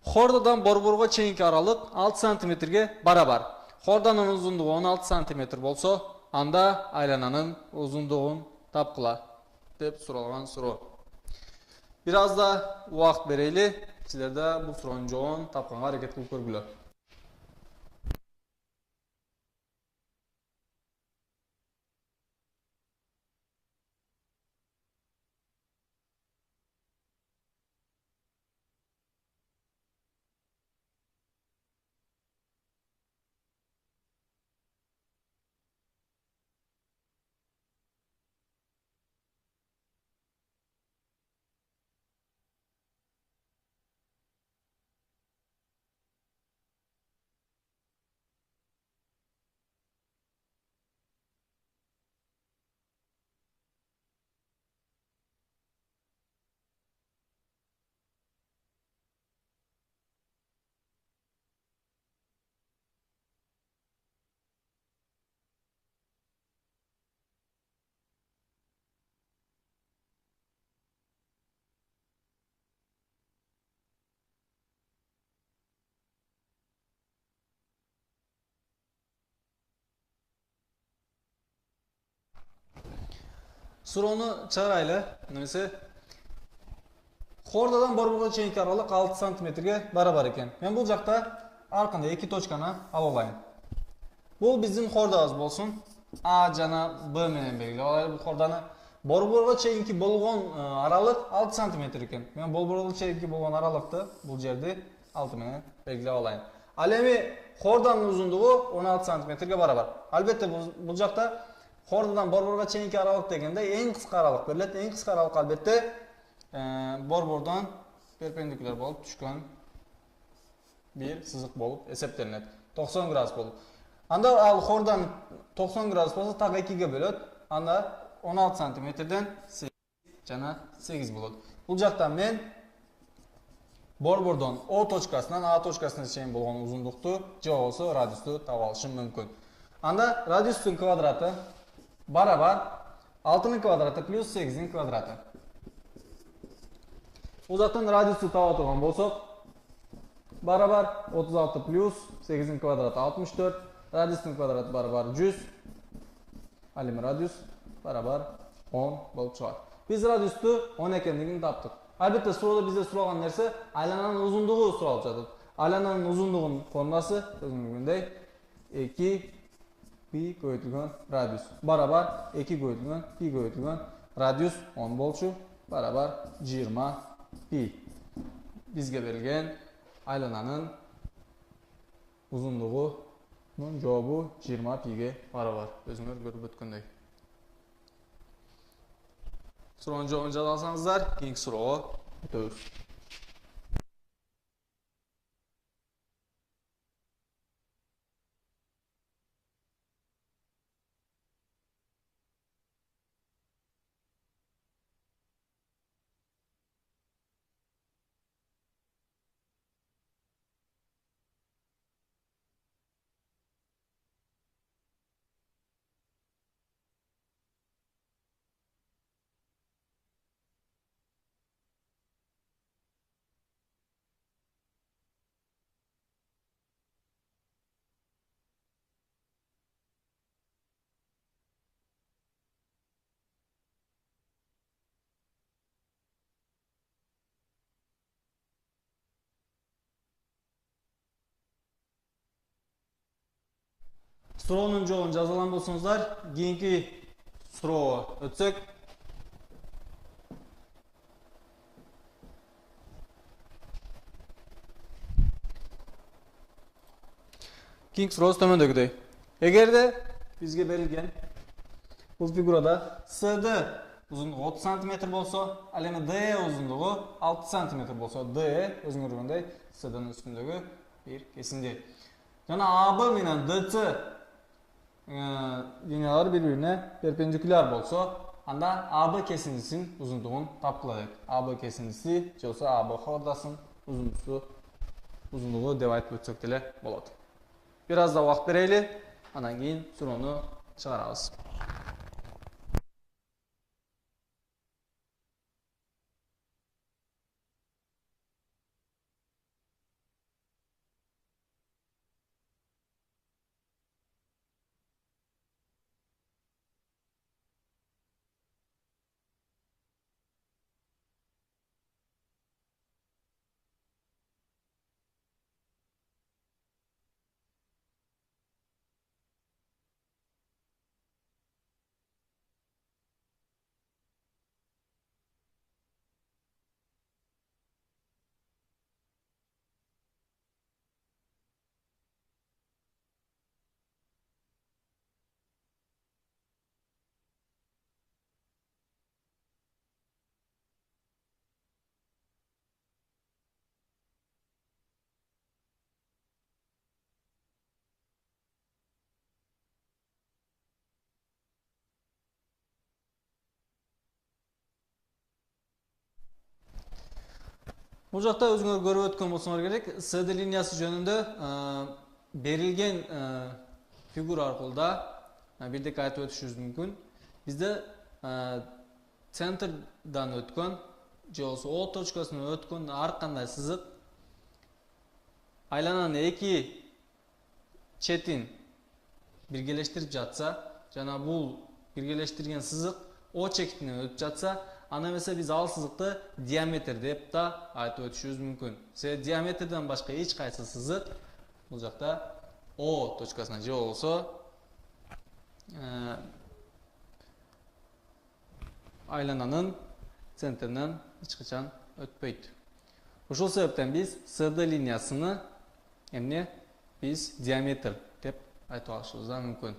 хордадан борборға чейінгі аралық 6 сантиметрге барабар. Хорданың ұзындығы 16 сантиметр болса, анда айлананың ұзындығын тапқыла деп сұралған сұрау. Biraz da уақыт берейлі, сіздерді бұл сұраудың жауабын тапқанға әрекет қылып көргілі. Suronu çağırayla, nemesi хордадан борборға чейінгі аралық 6 сантиметрге барабар екен. Мен бұл жақта арқында 2 точканы алып алайын. Бұл біздің хордамыз болсын. А жана Б менен белгілеп алайық. Бұл хорданы борборға чейінгі болған аралық 6 сантиметр екен. Мен борборға чейінгі болған аралықты бұл жерде 6 менен белгілеп алайын. Ал эми хорданын ұзындығы 16 сантиметрге барабар. Албетте бұл жақта хордадан борборға чейінгі аралық дегенде ең қысқа аралық беріледі. Ең қысқа аралық албетте борбордан перпендикуляр болып түшкен bir сызық болып есептелінеді. 90 градус болып. Анда ал хордан 90 градус болса тағы 2-ге бөледі. Анда 16 сантиметрден 8 жана 8 болады. Бұл жақта мен борбордан O точкасынан A точкасына шейін болған ұзындықты же болса радиусты таба алышым мүмкін. Анда радиустың квадраты барабар 6-ның квадраты плюс 8-ның квадраты. Бұл жақтан радиусты таба тұрған болсақ, барабар 36 плюс 8-ның квадраты 64, радиустың квадраты барабар 100, ал эми радиус барабар 10 болып шығар. Біз радиусты 10 екендігін таптық. Албетте сұрауда бізде сұралған нәрсе айлананың ұзындығы сұралып жатыр. Айлананың ұзындығының формуласы өзіңізгендей 2 пи көбейтілген радиус. Барабар 2 көбейтілген пи көбейтілген радиус 10 болчу, барабар 20 пи. Бізге берілген айлананың ұзындығының жауабы 20 пиге барабар. Өзіңіз көріп өткендей. Сұраудың жауабын жазып алсаңыздар, кейінгі сұрауға өтеміз. Суроонун жообун жаза алган болсоңуздар, кийинки суроого өтсөк. Keyingi suroos төмөндөгүдөй. Эгерде бизге берилген бул фигурада CD узундугу 30 см болсо, ал эми DE узундугу 6 см болсо, DE өзүңөр көргөндөй CD-нын үстүндөгү бир кесинди. Жана AB менен DC линиялар бири-бирине перпендикуляр болсо, анда AB кесиндисинин узундугун тапкыла дейт. AB кесиндиси же болсо AB хордасын узундугу деп айтып өтсөк деле болот. Бир аз да убакыт берели, андан кийин суроону чыгарабыз. Бул жакта өзүңөр көрүп өткөн болсоңор керек, CD линиясы жөнүндө берилген фигура аркылуу да бирдеке айтып өтүшүбүз мүмкүн. Бизде центрдан өткөн же болбосо O точкасынан өткөн ар кандай сызык айлананын эки четин биргелештирип жатса, жана бул биргелештирген сызык O чекитинен өтүп жатса, аны эмесе биз ал сызыкты диаметр деп да айтып өтүшүбүз мүмкүн. Себеби диаметрден башка эч кайсы сызык бул жакта O точкасынан же болбосо айлананын центринен эч качан өтпөйт. Ошол себептен биз CD линиясыны эмне биз диаметр деп айтып алышыбыз да мүмкүн.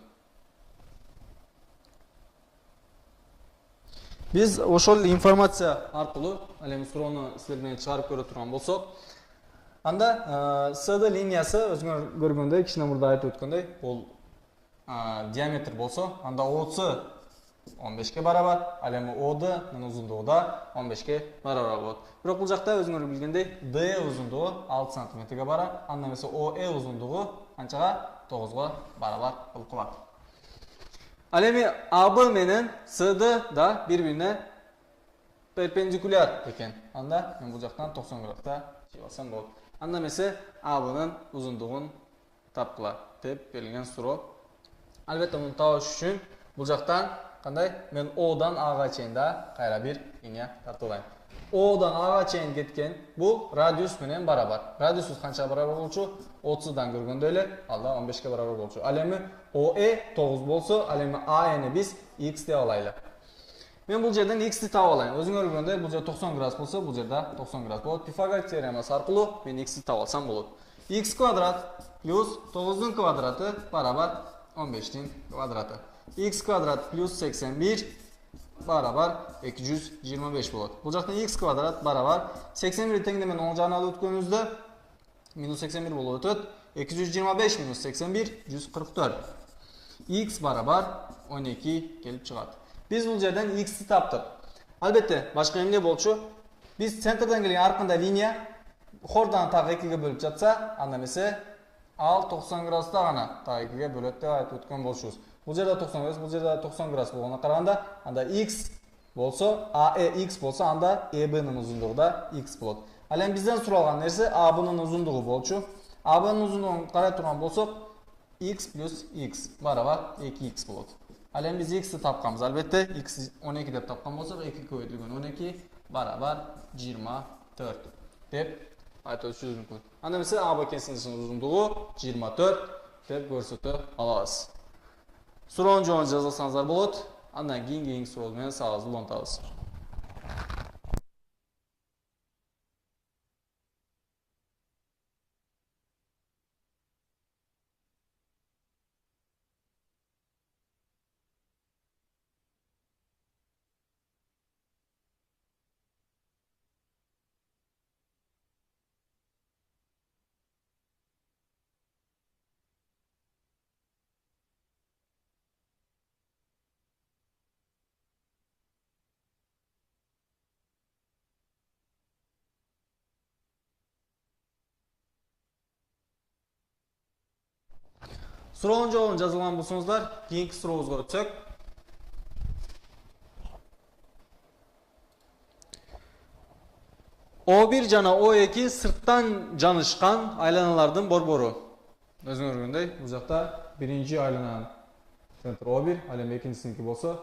Biz ошол информация аркылуу ал эми суроону силер менен чыгарып көрө турган болсок, анда CD линиясы өзүңөр көргөндөй, кичине мурда айтып өткөндөй, бул диаметр болсо, анда O'сы 15ке барабар, ал эми OD'нын узундугу да 15ке барабар болот. Бирок бул жакта өзүңөр билгендей, DE узундугу 6 см барабар, анда эмесе OE узундугу канчага 9га барабар болуп калат. Ал эми AB менен CD да бири-бирине перпендикуляр экен. Анда мен бул жактан 90 градуста чыгып алсам болот. Анда эмесе AB-нын узундугун тапкыла деп берилген суроо. Албетте муну табыш үчүн бул жактан кандай мен O'дан A'га чейин да кайра бир линия тартуулайм. O'дан A'га чейин кеткен бул радиус менен барабар. Радиусубуз канчага барабар болчу? 30дан көргөндөй эле, ал да 15ке барабар болчу. Ал эми OE 9 болсо, ал эми AE'ни биз x деп алайлы. Мен бул жерден x'ти таап алайын. Өзүңөр көргөндөй, бул жер 90 градус болсо, бул жерде 90 градус болот. Пифагор теоремасы аркылуу мен x'ти таап алсам болот. X квадрат плюс 9-дун квадраты барабар 15-тин квадраты. X квадрат плюс 81 барабар 225 болот. Бул жактан x квадрат барабар 81 теңдемен оң жагына алып өткөнүбүздө минус 81 болуп өтөт. 225 минус 81 144. X барабар 12 келип чыгат. Биз бул жерден x'ти таптык. Албетте, башка эмне болчу? Биз центрден келген ар кандай линия хордан так 2ге бөлүп жатса, анда эмесе ал 90 градуста гана так 2ге бөлөт деп айтып өткөн болчубуз. Бул жерде 90 градус, бул жерде 90 градус болгону караганда, анда x болсо, AEx болсо, анда EB'нын узундугу да x болот. Ал эми бизден суралган нерсе AB'нын узундугу болчу. AB'нын узундугун карай турган болсок, x плюс x барабар 2x болот. Ал эми биз x'ти тапканбыз. Албетте, x 12 деп тапкан болсок, 2 көбөйтүлгөн 12 барабар 24 деп айтып өтүшүбүз мүмкүн. Анда эмесе AB кесиндисинин узундугу 24 деп көрсөтө алабыз. Суроонун жообун жазылсаңыздар болот. Андан кийинки суроо менен сабагыбызды улантабыз. Суроонун жообун жазылган болсоңуздар, кийинки сурообузга өтсөк. O1 жана O2 сырттан жанышкан айланалардын борбору. Өзүңөр көргөндөй, бул жакта биринчи айлананын центр O1, ал эми экинчисиники болсо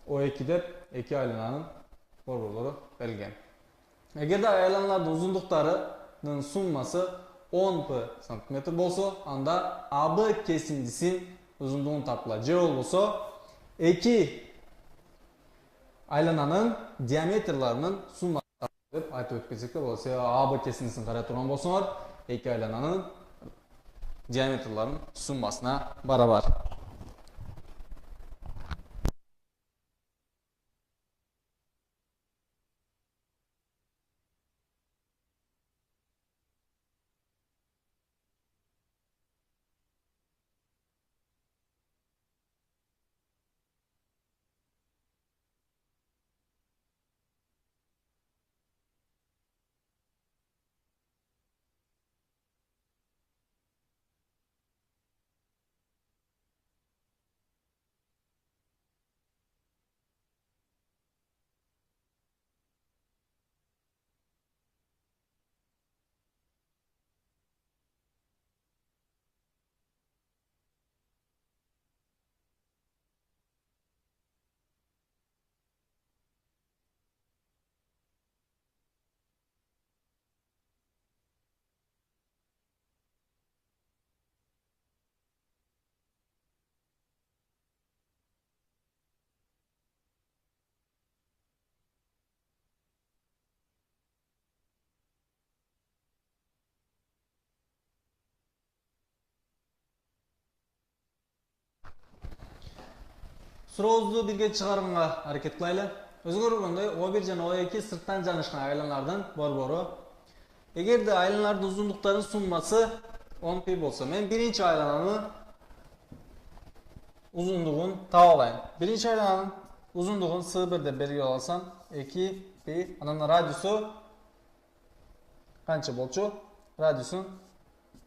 O2 деп эки айлананын борборлору берилген. Эгерде айланалардын узундуктарынын суммасы 10 сантиметр болсо, анда AB кесиндисинин узундугун тапкыла. Же болбосо эки айлананын диаметрларынын суммасы деп айтып өткөнсек де болот. Себеби AB кесиндисин карай турган болсоңор, эки айлананын диаметрларынын суммасына барабар. Сурообузду бирге чыгарганга аракет кылайлы. Өзүңөр көргөндөй, O1 жана O2 сырттан жанышкан айланалардын борбору. Эгерде айланалардын узундуктарынын суммасы 10 пи болсо, мен биринчи айлананын узундугун таап алайын. Биринчи айлананын узундугун S1 деп белгилеп алсам, 2 пи, анан радиусу канча болчу? Радиусун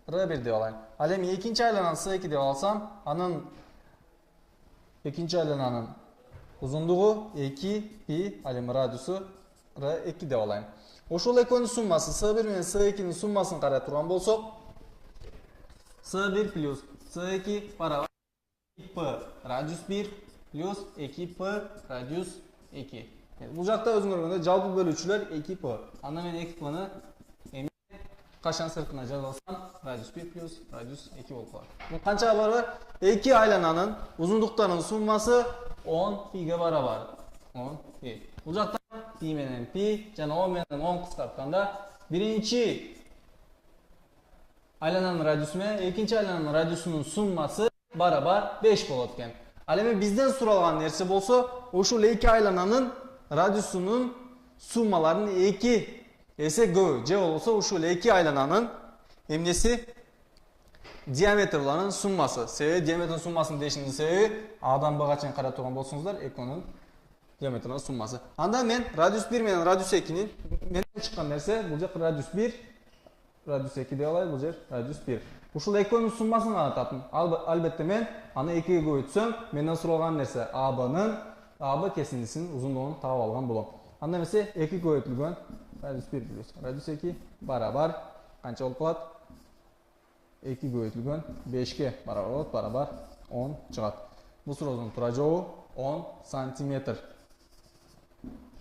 R1 деп алайын. Ал эми экинчи айлананын S2 деп алсам, анын экинчи айлананын узундугу 2 пи, ал эми радиусу R2 деп алайын. Ошол экөөнүн суммасы S1 менен S2'nin суммасын карай турган болсок, S1 плюс S2 барабар 2P радиус 1 плюс 2P радиус 2. Бул жакта өзүңөр көргөндөй жалпы бөлүүчүлөр 2P. Анда мен 2P'ны эми кашан сыртына жазып алсам, радиус 1 плюс радиус 2 болуп калат. Бул канчага барабар? Эки айлананын узундуктарынын суммасы 10 пиге барабар. 10 пи. Бул жакта пи менен пи жана O менен 10 кыскартканда биринчи айлананын радиусу менен экинчи айлананын радиусунун суммасы барабар 5 болот экен. Ал эми бизден суралган нерсе болсо, ушул эки айлананын радиусунун суммаларын 2 эсе көп, же болбосо ушул эки айлананын эмнеси диаметрларынын суммасы. Себеби диаметрдин суммасын дешинин себеби Адан Бга чейин карап турган болсоңуздар, экөөнүн диаметринин суммасы. Анда мен радиус 1 менен радиус 2'nin менен чыккан нерсе, бул жер радиус 1, радиус 2 деп алайлы, бул жер радиус 1. Ушул экөөнүн суммасын гана таптым. Албетте мен аны 2ге көбөйтсөм, менден суралган нерсе AB кесиндисинин узундугун таап алган болом. Анда эмесе 2 көбөйтүлгөн радиус 1 плюс радиус 2 барабар канча болуп калат? 2 көбөйтүлгөн 5ке барабар болот, барабар 10 чыгат. Бул суроодун туура жообу 10 сантиметр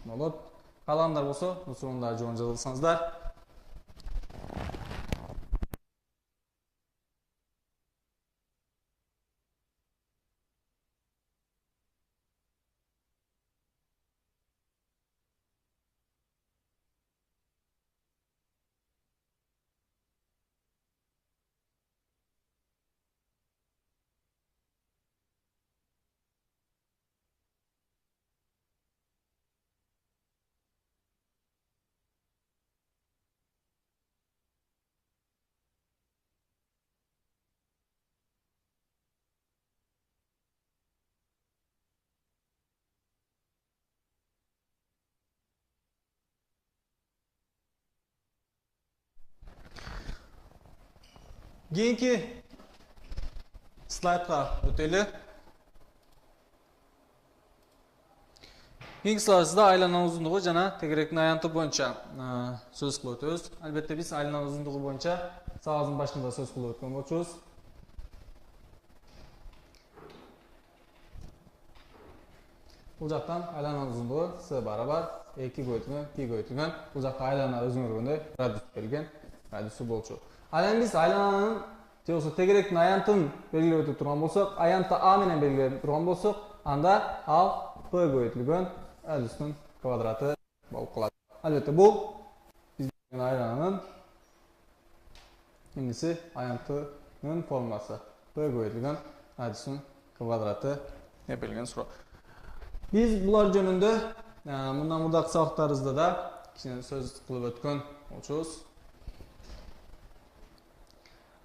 болот. Каламдар болсо, бул суроонун дагы жообун жазылсаңыздар. Keyingi slaydga o'taylik. Keyingi slaydda aylanan uzunluğu jana tegerekli ayanti boyuncha söz qilib o'tamiz. Albatta biz aylanan uzunluğu boyuncha savolimizning boshida söz qilib o'tgan bo'lamiz. Bu jaktan aylanan uzunluğu S barabar 2 boyutuna pi boyutundan bu jakta aylanan uzunluğunda radius berilgan radiusu bolçu. Aylan biz aylananın teosu tegerekli ayantın belgilep o'tib turgan bolsak, ayantda A menen belgilep turgan bolsak, anda al P boyutlugан radiusning kvadrati bo'lib qoladi. Albatta bu bizning aylananın indisi ayantının formulasi. P boyutlugан radiusning kvadrati deb belgilangan so'roq. Biz bular jönündə bundan buradaki sabaqlarımızda da söz qilib o'tgan olacağız.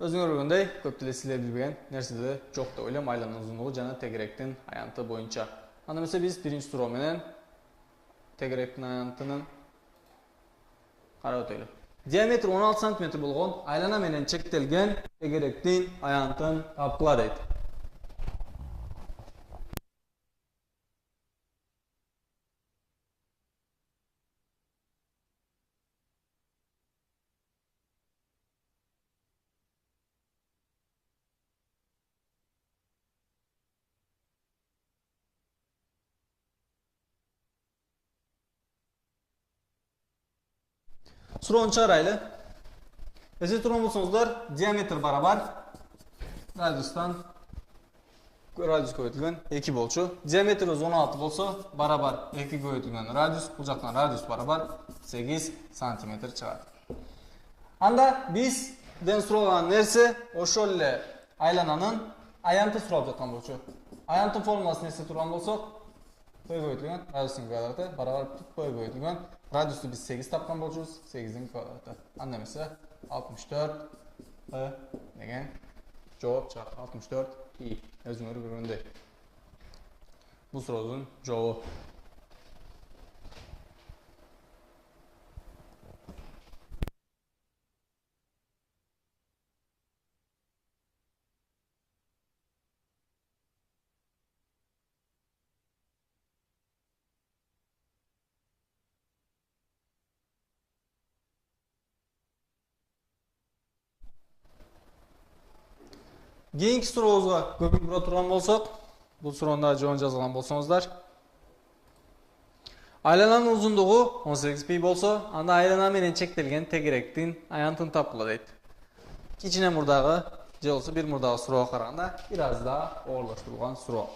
Özüňөр görgөндөй, көптеле силер билбеген нерседе жок деп ойлойм. Айланын узунлугу жана тегеректин аянты боюнча. Анда эмесе биз биринчи суроо менен тегеректин аянтынын карап өтөлү. Диаметри 16 см болгон айлана менен чектелген тегеректин аянтын тапкыла дейт. Suro'nu çağıraylı. Siz turgan bolsoňuzlar, diametr barabar radiusdan radius köpötülgen 2 bolçu. Diametrimiz 16 bolsa barabar 2 köpötülgen radius, bu jaktan radius barabar 8 cm çıgar. Anda biz den suragan nerse oşol ele aylananın ayantı surap жаткан bolçu. Ayantın formulasını ese turgan bolsak, P köpötülgen radiusun kvadraты barabar P köpötülgen radiusu biz 8 tapkan bolçuyuz. 8'in kvadratı. Anda mesela 64 degen cevap çıkar. 64 i. Özüňөр görgөндөй. Bu sorunun cevabı. Keyingi suroğuzga köpüp bura turgan bolsak, bu suronda joon жазылган bolsoňuzlar. Aylananın uzunluğu 18 pi bolsa, anda aylana menen çektelgen tegerektin ayantını tapkıla deyt. Kiçine murdağı, je bolsa bir murdağı suroğa karaganda biraz daha ogurlaştırılgan suroo.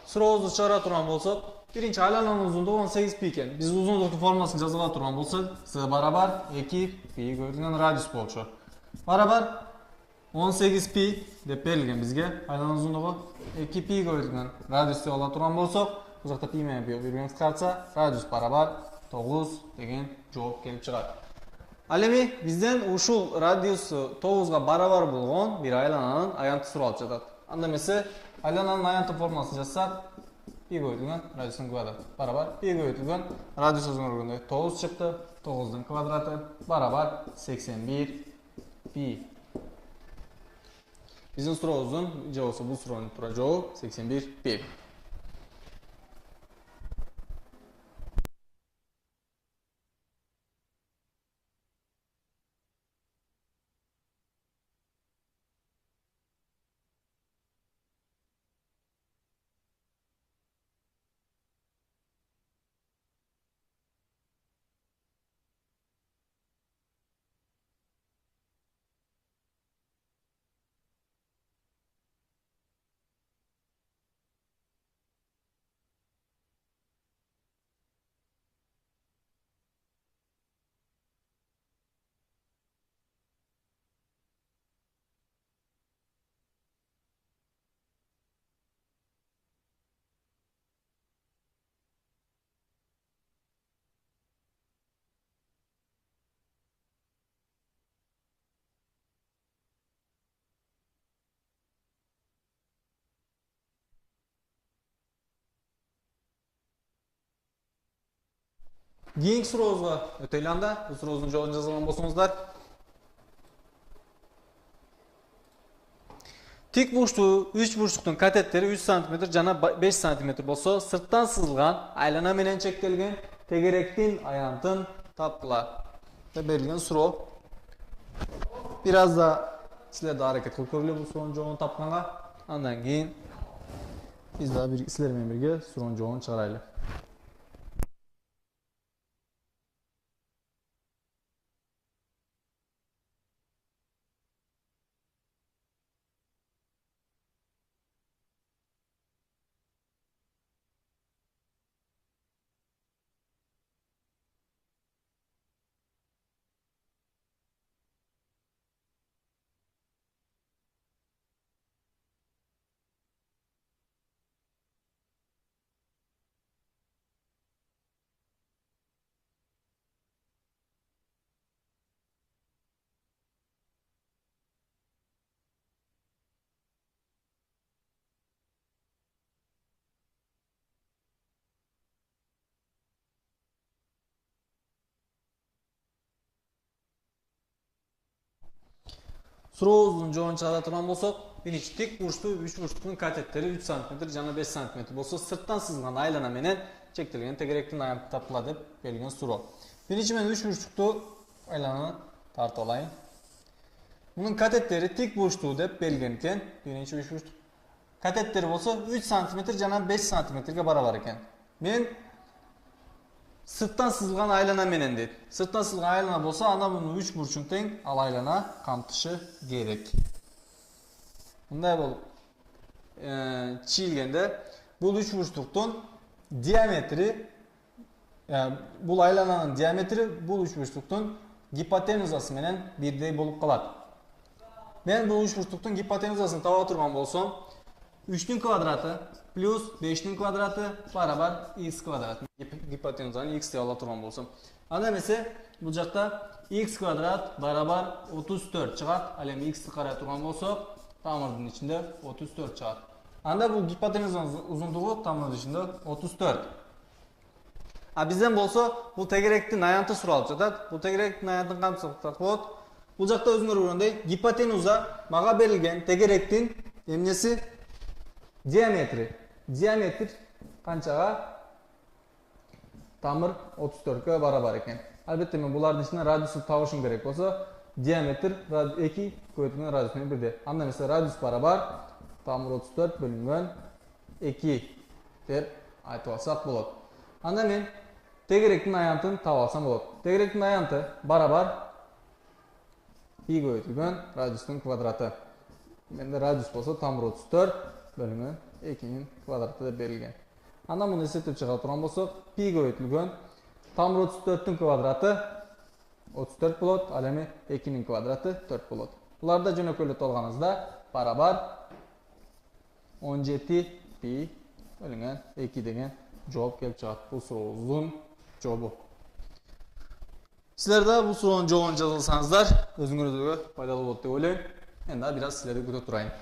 Suroğuzu çağıra turgan bolsak, birinci aylananın uzunluğu 18 pi eken. Biz uzunluğun formasını жазыла turgan bolsak, S barabar 2 pi köpötülgen radius bolçu. Barabar 18 pi dep berilgen bizge. Aylananın uzunluğu 2 pi köpötülgen radius dep ala turgan bolsak, bu jakta pi menen pi birbirine kıskартса, radius barabar 9 degen жооп kelip чыгат. Ал эми бизден ушул радиусу 9га барабар болгон bir aylananын аянты суралып жатат. Анда эмесе aylananın ayanты формуласын жазсак, pi көбөйтүлгөн радиустун квадраты барабар pi көбөйтүлгөн радиус өзүңөр көргөндөй 9 чыкты. 9'dun kvadraты барабар 81 pi. Биздин сурообуздун же болбосо бул суроонун туура жообу 81 Б. Кийинки сурообузга өтөйлү анда. Бул сурообуздун жообун жазган болсоңуздар. Тик бурчтуу 3 бурчтуктун катеттери 3 см жана 5 см болсо, сырттан сызылган айлана менен чектелген тегеректин аянтын тапкыла деп берилген суроо. Бир аз да силер да аракет кылып көргүлө бул суроонун жообун тапканга. Андан кийин биз да силер менен бирге суроонун жообун чыгарайлы. Сурообуздун жообун чыгара турган болсок, биринчи тик бурчтуу 3 бурчтуктун катеттери 3 см жана 5 см болсо, сырттан сызылган айлана менен чектелген тегеректин аянты тапкыла деп берилген суроо. Биринчи мен 3 бурчтуктуу айлананы тартып алайын. Мунун катеттери тик бурчтуу деп берилген экен. Биринчи 3 бурчтук катеттери болсо 3 см жана 5 см барабар экен. Мен сырттан сызылган айлана менен дейт. Сырттан сызылган айлана болсо, анда мунун 3 бурчун тең ал айлана камтышы керек. Мындай болуп чийилгенде, бул 3 бурчтуктун диаметри, бул айлананын диаметри бул 3 бурчтуктун гипотенузасы менен бирдей болуп калат. Мен бул 3 бурчтуктун гипотенузасын таба турган болсом, 3-түн квадраты плюс 5-тин квадраты барабар x квадрат. Гипотенузаны x деп ала турган болсом. Анда эмесе, бул жакта x квадрат барабар 34 чыгат. Ал эми x-ти карай турган болсок, тамырдын ичинде 34 чыгат. Анда бул гипотенузанын узундугу тамырдын ичинде 34. А бизден болсо, бул тегеректин аянты суралып жатат. Бул тегеректин аянтын кантип болот? Бул жакта өзүңөр көргөндөй, гипотенуза мага берилген тегеректин эмнеси? Диаметри. Диаметр канчага? Тамыр 34-кө барабар экен. Албетте мен булардын ичинен радиусун табышым керек болсо, диаметр 2 көбөйтүлгөн радиус менен бирдей. Анда эмесе радиус барабар тамыр 34 бөлүнгөн 2 деп айтып алсак болот. Анда мен тегеректин аянтын таап алсам болот. Тегеректин аянты барабар пи көбөйтүлгөн радиустун квадраты. Менде радиус болсо тамыр 34 бөлүнгөн 2-нин квадраты деп берилген. Анда муну эсептеп чыгара турган болсок, пи көбөйтүлгөн тамыр 34-түн квадраты 34 болот, ал эми 2-нин квадраты 4 болот. Буларды жөнөкөйлөтүп алганыбызда барабар 17 пи бөлүнгөн 2 деген жооп келип чыгат. Бул сурообуздун жообу. Силер да бул суроонун жообун жаза алсаңыздар, өзүңөргө пайдалуу болот деп ойлойм. Мен да бир аз силерди күтө турайын.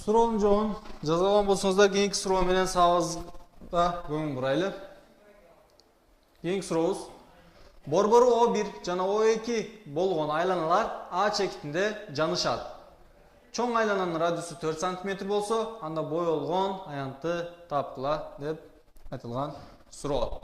Суроонун жоон жазалган болсоңуздар, кийинки суроо менен сабагыбызга көңүл бурайлы. Кийинки сурообуз: борбору O1 жана O2 болгон айланалар А чекитинде жанышат. Чоң айлананын радиусу 4 см болсо, анда боелгон аянтты тапкыла деп айтылган суроо.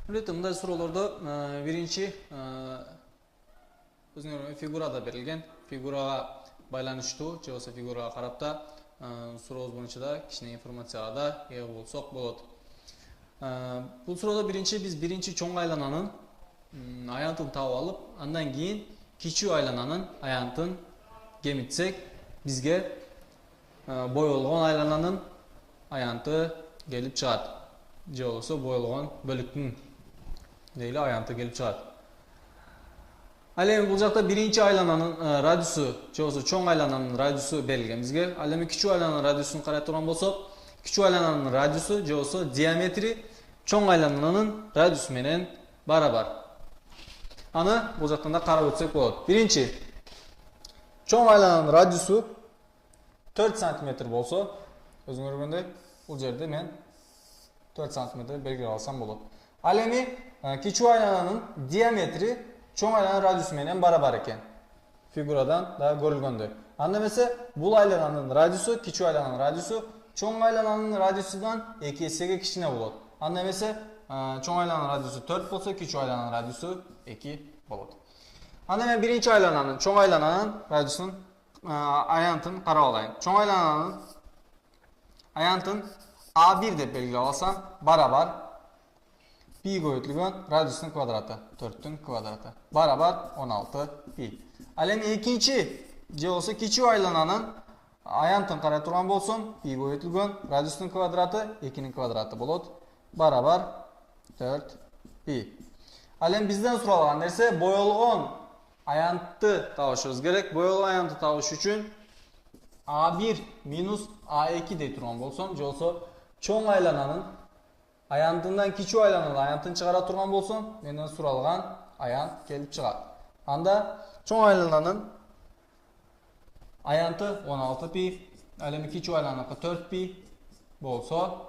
Мындай суроолордо биринчи өзүнүн фигурада берилген, фигурага байланыштуу же болбосо фигурага карап да сурообуз боюнча да кичине информацияга да ээ болсок болот. Бул суроодо биз биринчи чоң айлананын аянтын таап алып, андан кийин кичүү айлананын аянтын кемитсек, бизге боелгон айлананын аянты келип чыгат. Же болбосо боелгон бөлүктүн дейле аянты келип чыгат. Ал эми бул жакта биринчи айлананын радиусу же болбосо чоң айлананын радиусу берилген бизге. Ал эми кичүү айлананын радиусун карай турган болсок, кичүү айлананын радиусу же болбосо диаметри чоң айлананын радиусу менен барабар. Аны бул жактан да карап өтсөк болот. Биринчи чоң айлананын радиусу 4 см болсо, өзүңөр көргөндөй, бул жерде мен 4 см белгилеп алсам болот. Ал эми кичүү айлананын диаметри чоң айлананын радиусу менен барабар экен. Фигурадан да көрүлгөндөй. Анда эмесе бул айлананын радиусу, кичүү айлананын радиусу чоң айлананын радиусунан 2 эсеге кичине болот. Анда эмесе чоң айлананын радиусу 4 болсо, кичүү айлананын радиусу 2 болот. Анда мен биринчи айлананын, чоң айлананын радиусун аянтын карап алайын. Чоң айлананын аянтын A1 деп белгилеп алсам, барабар пи көбөйтүлгөн радиустун квадраты, 4-түн квадраты. Барабар 16 пи. Ал эми экинчи же болсо кичүү айлананын аянтын карай турган болсом, пи көбөйтүлгөн радиустун квадраты 2-нин квадраты болот. Барабар 4 пи. Ал эми бизден суралган нерсе боелгон аянтты табышыбыз керек. Боелгон аянтты табыш үчүн A1 минус A2 дей турган болсом, же болсо чоң айлананын аянтынан кичүү айлананын аянтын чыгара турган болсом, менден суралган аянт келип чыгат. Анда чоң айлананын аянты 16 пи, ал эми кичүү айлананыкы 4 пи болсо,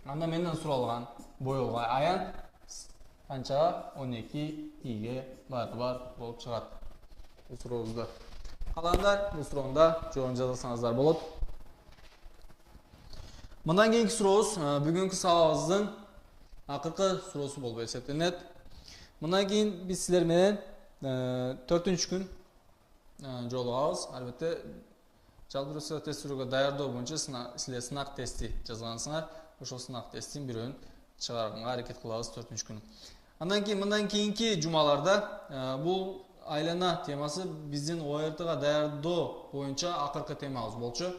анда менден суралган боелгон аянт канчага 12 пиге барабар болуп чыгат. Бул сурообузда. Калгандар бул суроонда жообун жазсаңыздар болот. Мындан кийинки сурообуз бүгүнкү сабагыбыздын акыркы суроосу болуп эсептелет. Мындан кийин биз силер менен 4-күн жолугабыз. Албетте жалпы русия тестирүүгө даярдоо боюнча силер сынак тести жазгансыңар. Ошол сынак тестин бирөөнү чыгарганга аракет кылабыз 4-күн. Андан кийин мындан кийинки жумаларда бул айлана темасы биздин ОРТга даярдоо боюнча акыркы темабыз болчу.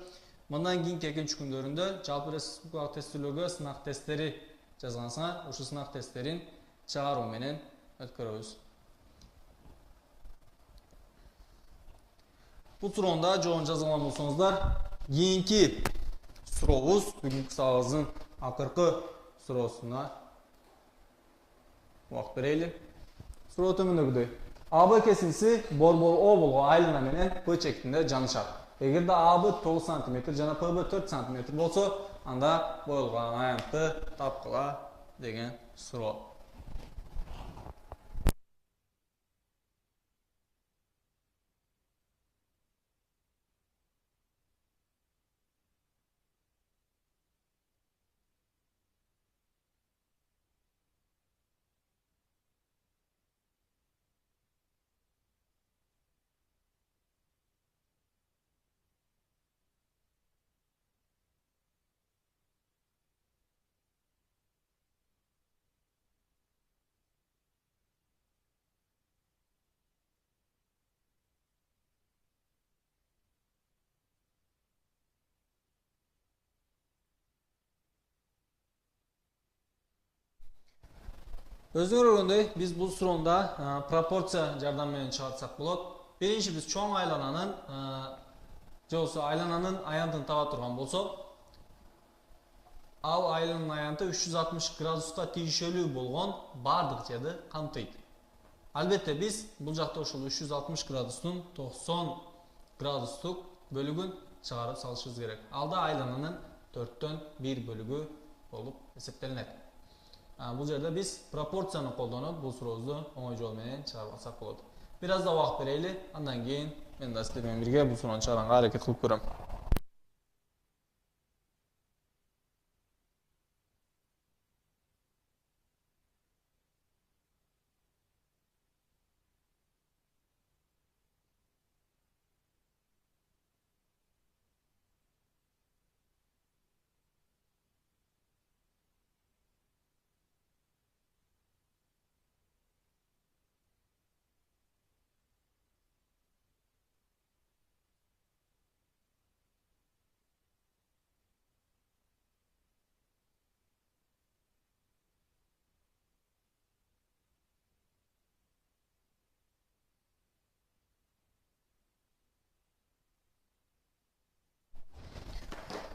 Мындан кийинки экинчи күндөрүндө жалпы республикалык тестөөлөргө сынак тесттери жазгансыңар. Ошол сынак тесттерин чыгаруу менен өткөрөбүз. Бул суроонда жообун жазган болсоңуздар, кийинки сурообуз бүгүнкү сабагыбыздын акыркы суроосуна убакыт берели. Суроо төмөндөгүдөй. АБ кесиндиси борбор О болгон айлана менен П чекитинде жанышат. Эгер да AB 9 см жана PB 4 см болсо, анда боюлган аянтты тапкыла деген суроо. Өзүңөр көргөндөй, биз бул суроондо пропорция жардамы менен чыгарсак болот. Биринчи биз чоң айлананын же болбосо айлананын аянтын таба турган болсок, ал айлананын аянты 360 градуска тийишелүү болгон бардык жерди камтыйт. Албетте биз бул жакта ошол 360 градустун 90 градустук бөлүгүн чыгарып салышыбыз керек. Алда айлананын 4төн 1 бөлүгү болуп эсептелинет. Бул жерде биз пропорцияны колдонуп бул сурообузду оңой жол менен чыгарып алсак болот. Бир аз да убакыт берели, андан кийин мен да сиздер менен бирге бул суроону чыгаранга аракет кылып көрөм.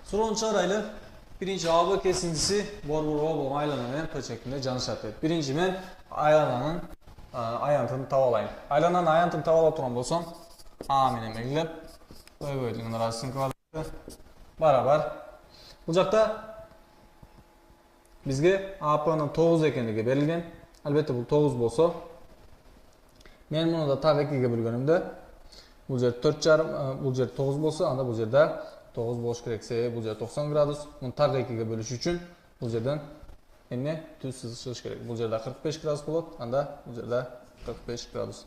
Суроonu чыгарайлы. Биринчи AB кесиндиси борборго болгон айлана менен P шеклинде жанышат дейт. Биринчи мен айлананын аянтын таба алайын. Айлананын аянтын таба ала турган болсом, A менен белгилеп, P бөлүнгөн арасынын квадраты барабар. Бул жакта бизге AP'нын 9 экендиги берилген. Албетте бул 9 болсо, мен муну да так 2ге бөлгөнүмдө, бул жер 4,5, бул жер 9 болсо, анда бул жерде 9 болуш керек. Себеби бул жер 90 градус. Муну так 2ге бөлүш үчүн бул жерден эмне түз чыгыш керек. Бул жерде 45 градус болот, анда бул жерде 45 градус.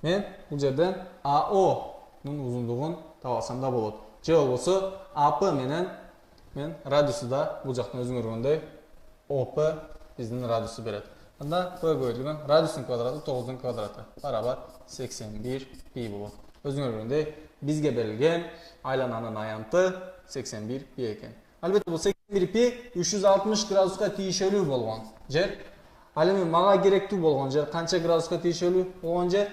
Мен бул жерден AO'нун узундугун таба алсам да болот. Же болбосо AP менен мен радиусу да бул жактан өзүңөр көргөндөй OP биздин радиусу берет. Анда P бөлүнгөн радиустун квадраты 9'дун квадраты барабар 81 пи болот. Өзүңөр көргөндөй бизге берилген айлананын аянты 81 пи экен. Албетте бул 81 пи 360 градуска тийишелүү болгон жер. Ал эми мага керектүү болгон жер канча градуска тийишелүү болгон жер?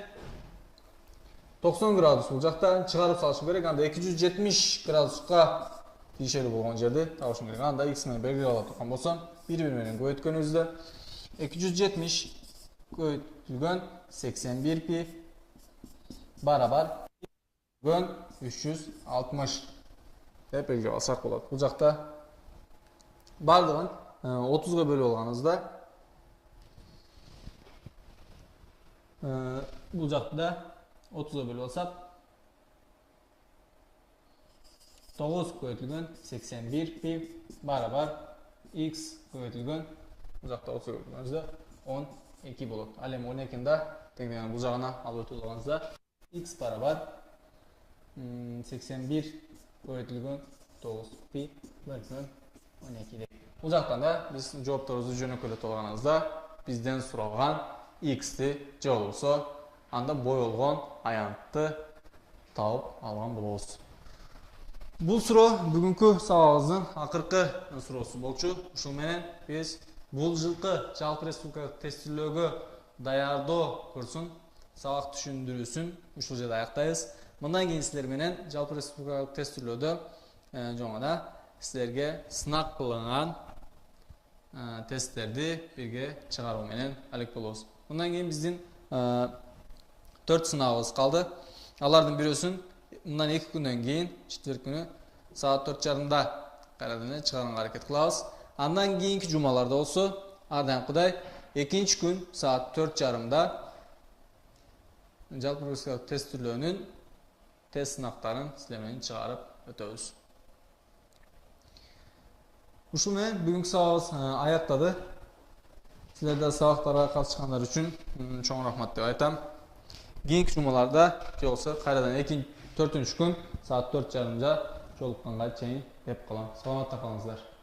90 градус. Бул жакта чыгарып салышым керек. Анда 270 градуска тийишелүү болгон жерди табышым керек. Анда x менен белгилеп ала турган болсом, бири менен көбөйткөнүбүздө 270 көбөйтүлгөн 81 пи барабар 360 деп белгилеп алсак болот. Бул жакта бардыгын 30га бөлүп алганыбызда бул жакта 30га бөлүп алсак 9 көбөйтүлгөн 81 пи барабар x көбөйтүлгөн бул жакта 30 көбөйткөнүбүздө 12 болот. Ал эми 12-ни да теңдеген бул жагына алып өтүп алганыбызда x барабар 81 көбөйтүлгөн 9 пи бөлүнгөн 12 деп. Бул жактан да биз жоопторубузду жөнөкөйлөтүп алганыбызда бизден суралган x'ти же болбосо анда боюлгон аянтты тауып алган болобуз. Бул суроо бүгүнкү сабагыбыздын акыркы суроосу болчу. Ушул менен биз бул жылкы жалпы республикалык тестилөөгө даярдоо курсун сабак түшүндүрүүсүн ушул жерде аяктайбыз. Мындан кийин силер менен жалпы республикалык тестилөөдө жоңона силерге сынак кылынган тесттерди бирге чыгаруу менен алек болобуз. Мындан кийин биздин 4 сынагыбыз калды. Алардын бирөөсүн Bundan 2 gündən keyin четверг günü saat 4:30-da qayradan çıxarınğa harakat qılabız. Andan keyinki cumalarda olsa, ardan Xuday ikinci gün saat 4:30-da Jalpı Respublika test türlüğünün test sınaqlarının sizlerden çıxarıb ötəbüz. Uşu men bugünkü sabahımız ayaqdadır. Sizlərdə sabahlara qarşı çıxanlar üçün çox rəhmət deyə aytam. Keyinki cumalarda olsa, qayradan 4-cü gün saat 4:30-da joluqqanğa çəyin hep qalan. Salamat qalыңızlar.